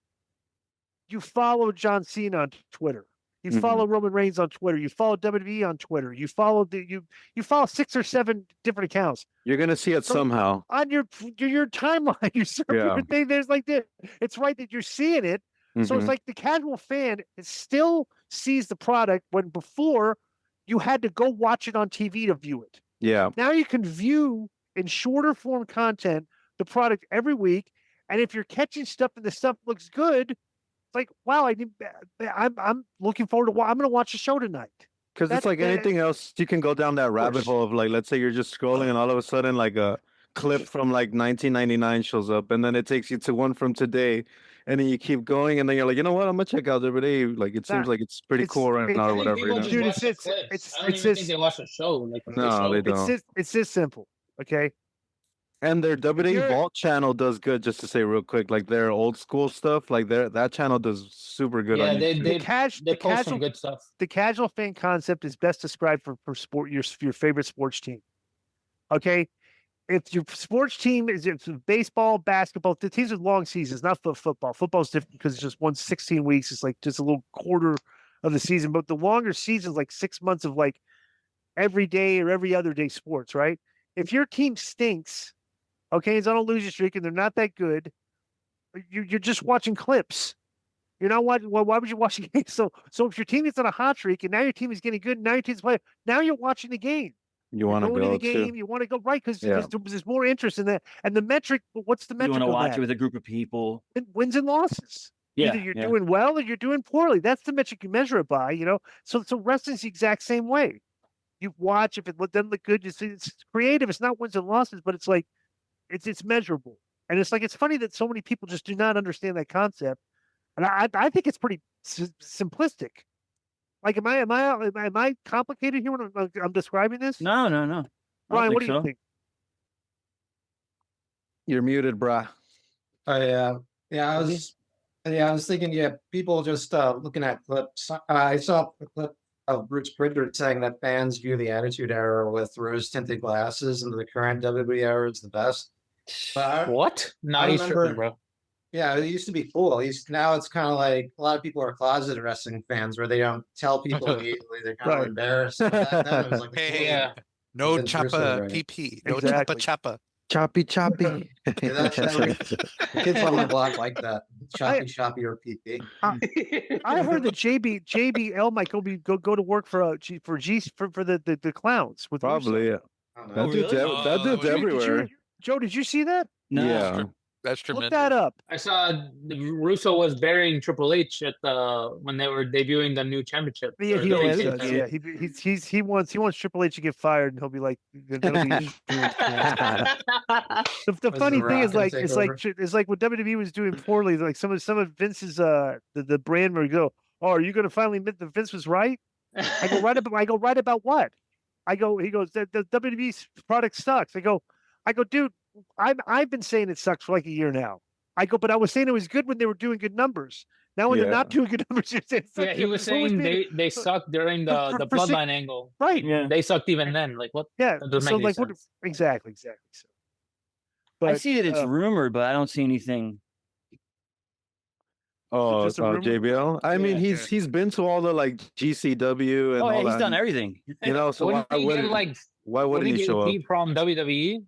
you follow John Cena on Twitter. You follow Roman Reigns on Twitter. You follow WWE on Twitter. You follow you follow 6 or 7 different accounts you're gonna see it So- somehow. on your timeline. You surf Yeah. your thing. There's like this. It's right that you're seeing it. So it's Mhm. like the casual fan still sees the product when before you had to go watch it on TV to view it. Yeah, Now you can view in shorter form content the product every week, and if you're catching stuff and the stuff looks good, it's like, wow, I'm looking forward to. I'm going to watch the show tonight. because it's like anything else, you can go down that rabbit course. hole of like, let's say you're just scrolling and all of a sudden like a clip from like 1999 shows up, and then it takes you to one from today, and then you keep going, and then you're like, you know what, I'm gonna check out every day. Like it seems Nah, like it's pretty it's- cool right it- now I or think whatever. people You just know? Dude, watch the it's- clips. it's- I don't it's even this- think they watch the show. Like when they No, show they it. don't. It's this simple. Okay. And their WWE You're- Vault channel does good, just to say real quick. Like their old school stuff, like that channel does super good. Yeah, on they YouTube. they The post some casual good stuff. the casual fan concept is best described for sport your favorite sports team. Okay, if your sports team is it's baseball, basketball, the teams with long seasons, not football. Football's different because it's just 16 weeks. It's like just a little quarter of the season. But the longer seasons, like 6 months of like every day or every other day sports, right? If your team stinks, okay, it's on a losing streak and they're not that good, you're just watching clips. You're not watching. Well, why would you watch the game? So if your team is on a hot streak and now your team is getting good, and now your team's playing, now you're watching the game. You You're want to going to go the game. too. You want to go right because Yeah. there's more interest in that. And the metric. What's the You metric? want to of watch that? it with a group of people. Wins and losses. Yeah. Either you're yeah. doing well or you're doing poorly. That's the metric you measure it by. So wrestling's the exact same way. You watch if it doesn't look good. You see, it's creative. It's not wins and losses, but it's like it's measurable. And it's like it's funny that so many people just do not understand that concept. And I think it's pretty simplistic. Like, am I complicated here when I'm describing this? No. I don't Ryan, what do think you so. think? You're muted, brah. I was thinking, yeah, people just looking at clips. I saw a clip of Bruce Pritchard saying that fans view the Attitude Era with rose-tinted glasses, and the current WWE era is the best. But What? No, I he's remember- tripping, bro. yeah, it used to be cool. Now it's kind of like a lot of people are closet wrestling fans, where they don't tell people immediately. They're kind Right. of embarrassed. But back then, it was like, Hey, Yeah. no Vince Russo, choppa right? PP. No Exactly. choppa. Choppy, choppy. Yeah, the kids on my block like that. Choppy or PP. I heard that JBL might go to work for the clowns with Russo. Probably, yeah. I don't know. That Oh, dude's, really? ev- that dude's Did you- everywhere. Joe, did you see that? No. Yeah. That's Look tremendous. that up. I saw Russo was burying Triple H at when they were debuting the new championship. Yeah, or he the always TNT does. Yeah, he wants Triple H to get fired, and he'll be like, that'll be his doing. The Was funny The thing Rock is gonna like take it's like what WWE was doing poorly. Like some of Vince's the brand where you go, oh, are you going to finally admit that Vince was right? I go right about what? He goes the WWE's product sucks. I go, dude, I've been saying it sucks for like a year now. I go, but I was saying it was good when they were doing good numbers. Now when they're Yeah. not doing good numbers, you're saying it sucks. Yeah, he was Who saying being- they sucked during the for six- bloodline angle. right. Yeah. They sucked even then. Like what? Yeah. That doesn't So make any like what? sense. Exactly. So, I see that it's uh, rumored, but I don't see anything. Oh, just a rumor? JBL. I mean, Yeah. he's been to all the like GCW and Oh, all yeah, he's that. done everything. You know, so Wouldn't why he wouldn't- get like Why Would wouldn't he he get show up? heat from WWE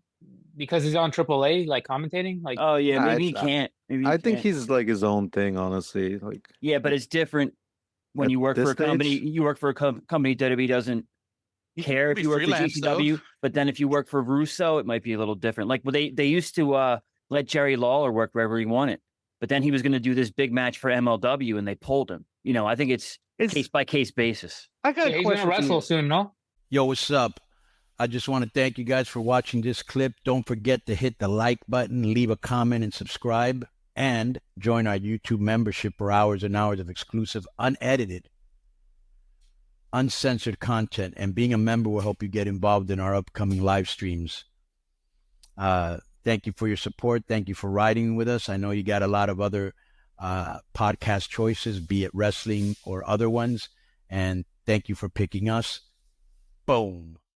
because he's on AAA, like commentating? Like, Oh yeah, Nah, maybe he it's- can't. Maybe he I think can't. he's like his own thing, honestly. Like, Yeah, but it's different when At you work for this a company. stage? You work for a company WWE doesn't He can care if be you work for freelance, though. GCW, but then if you work for Russo, it might be a little different. Like they used to let Jerry Lawler work wherever he wanted, but then he was going to do this big match for MLW and they pulled him. You know, I think it's case by case basis. I got yeah, a he's gonna question for wrestle you. soon, no? Yo, what's up? I just want to thank you guys for watching this clip. Don't forget to hit the like button, leave a comment, and subscribe. And join our YouTube membership for hours and hours of exclusive, unedited, uncensored content. And being a member will help you get involved in our upcoming live streams. Thank you for your support. Thank you for riding with us. I know you got a lot of other podcast choices, be it wrestling or other ones. And thank you for picking us. Boom.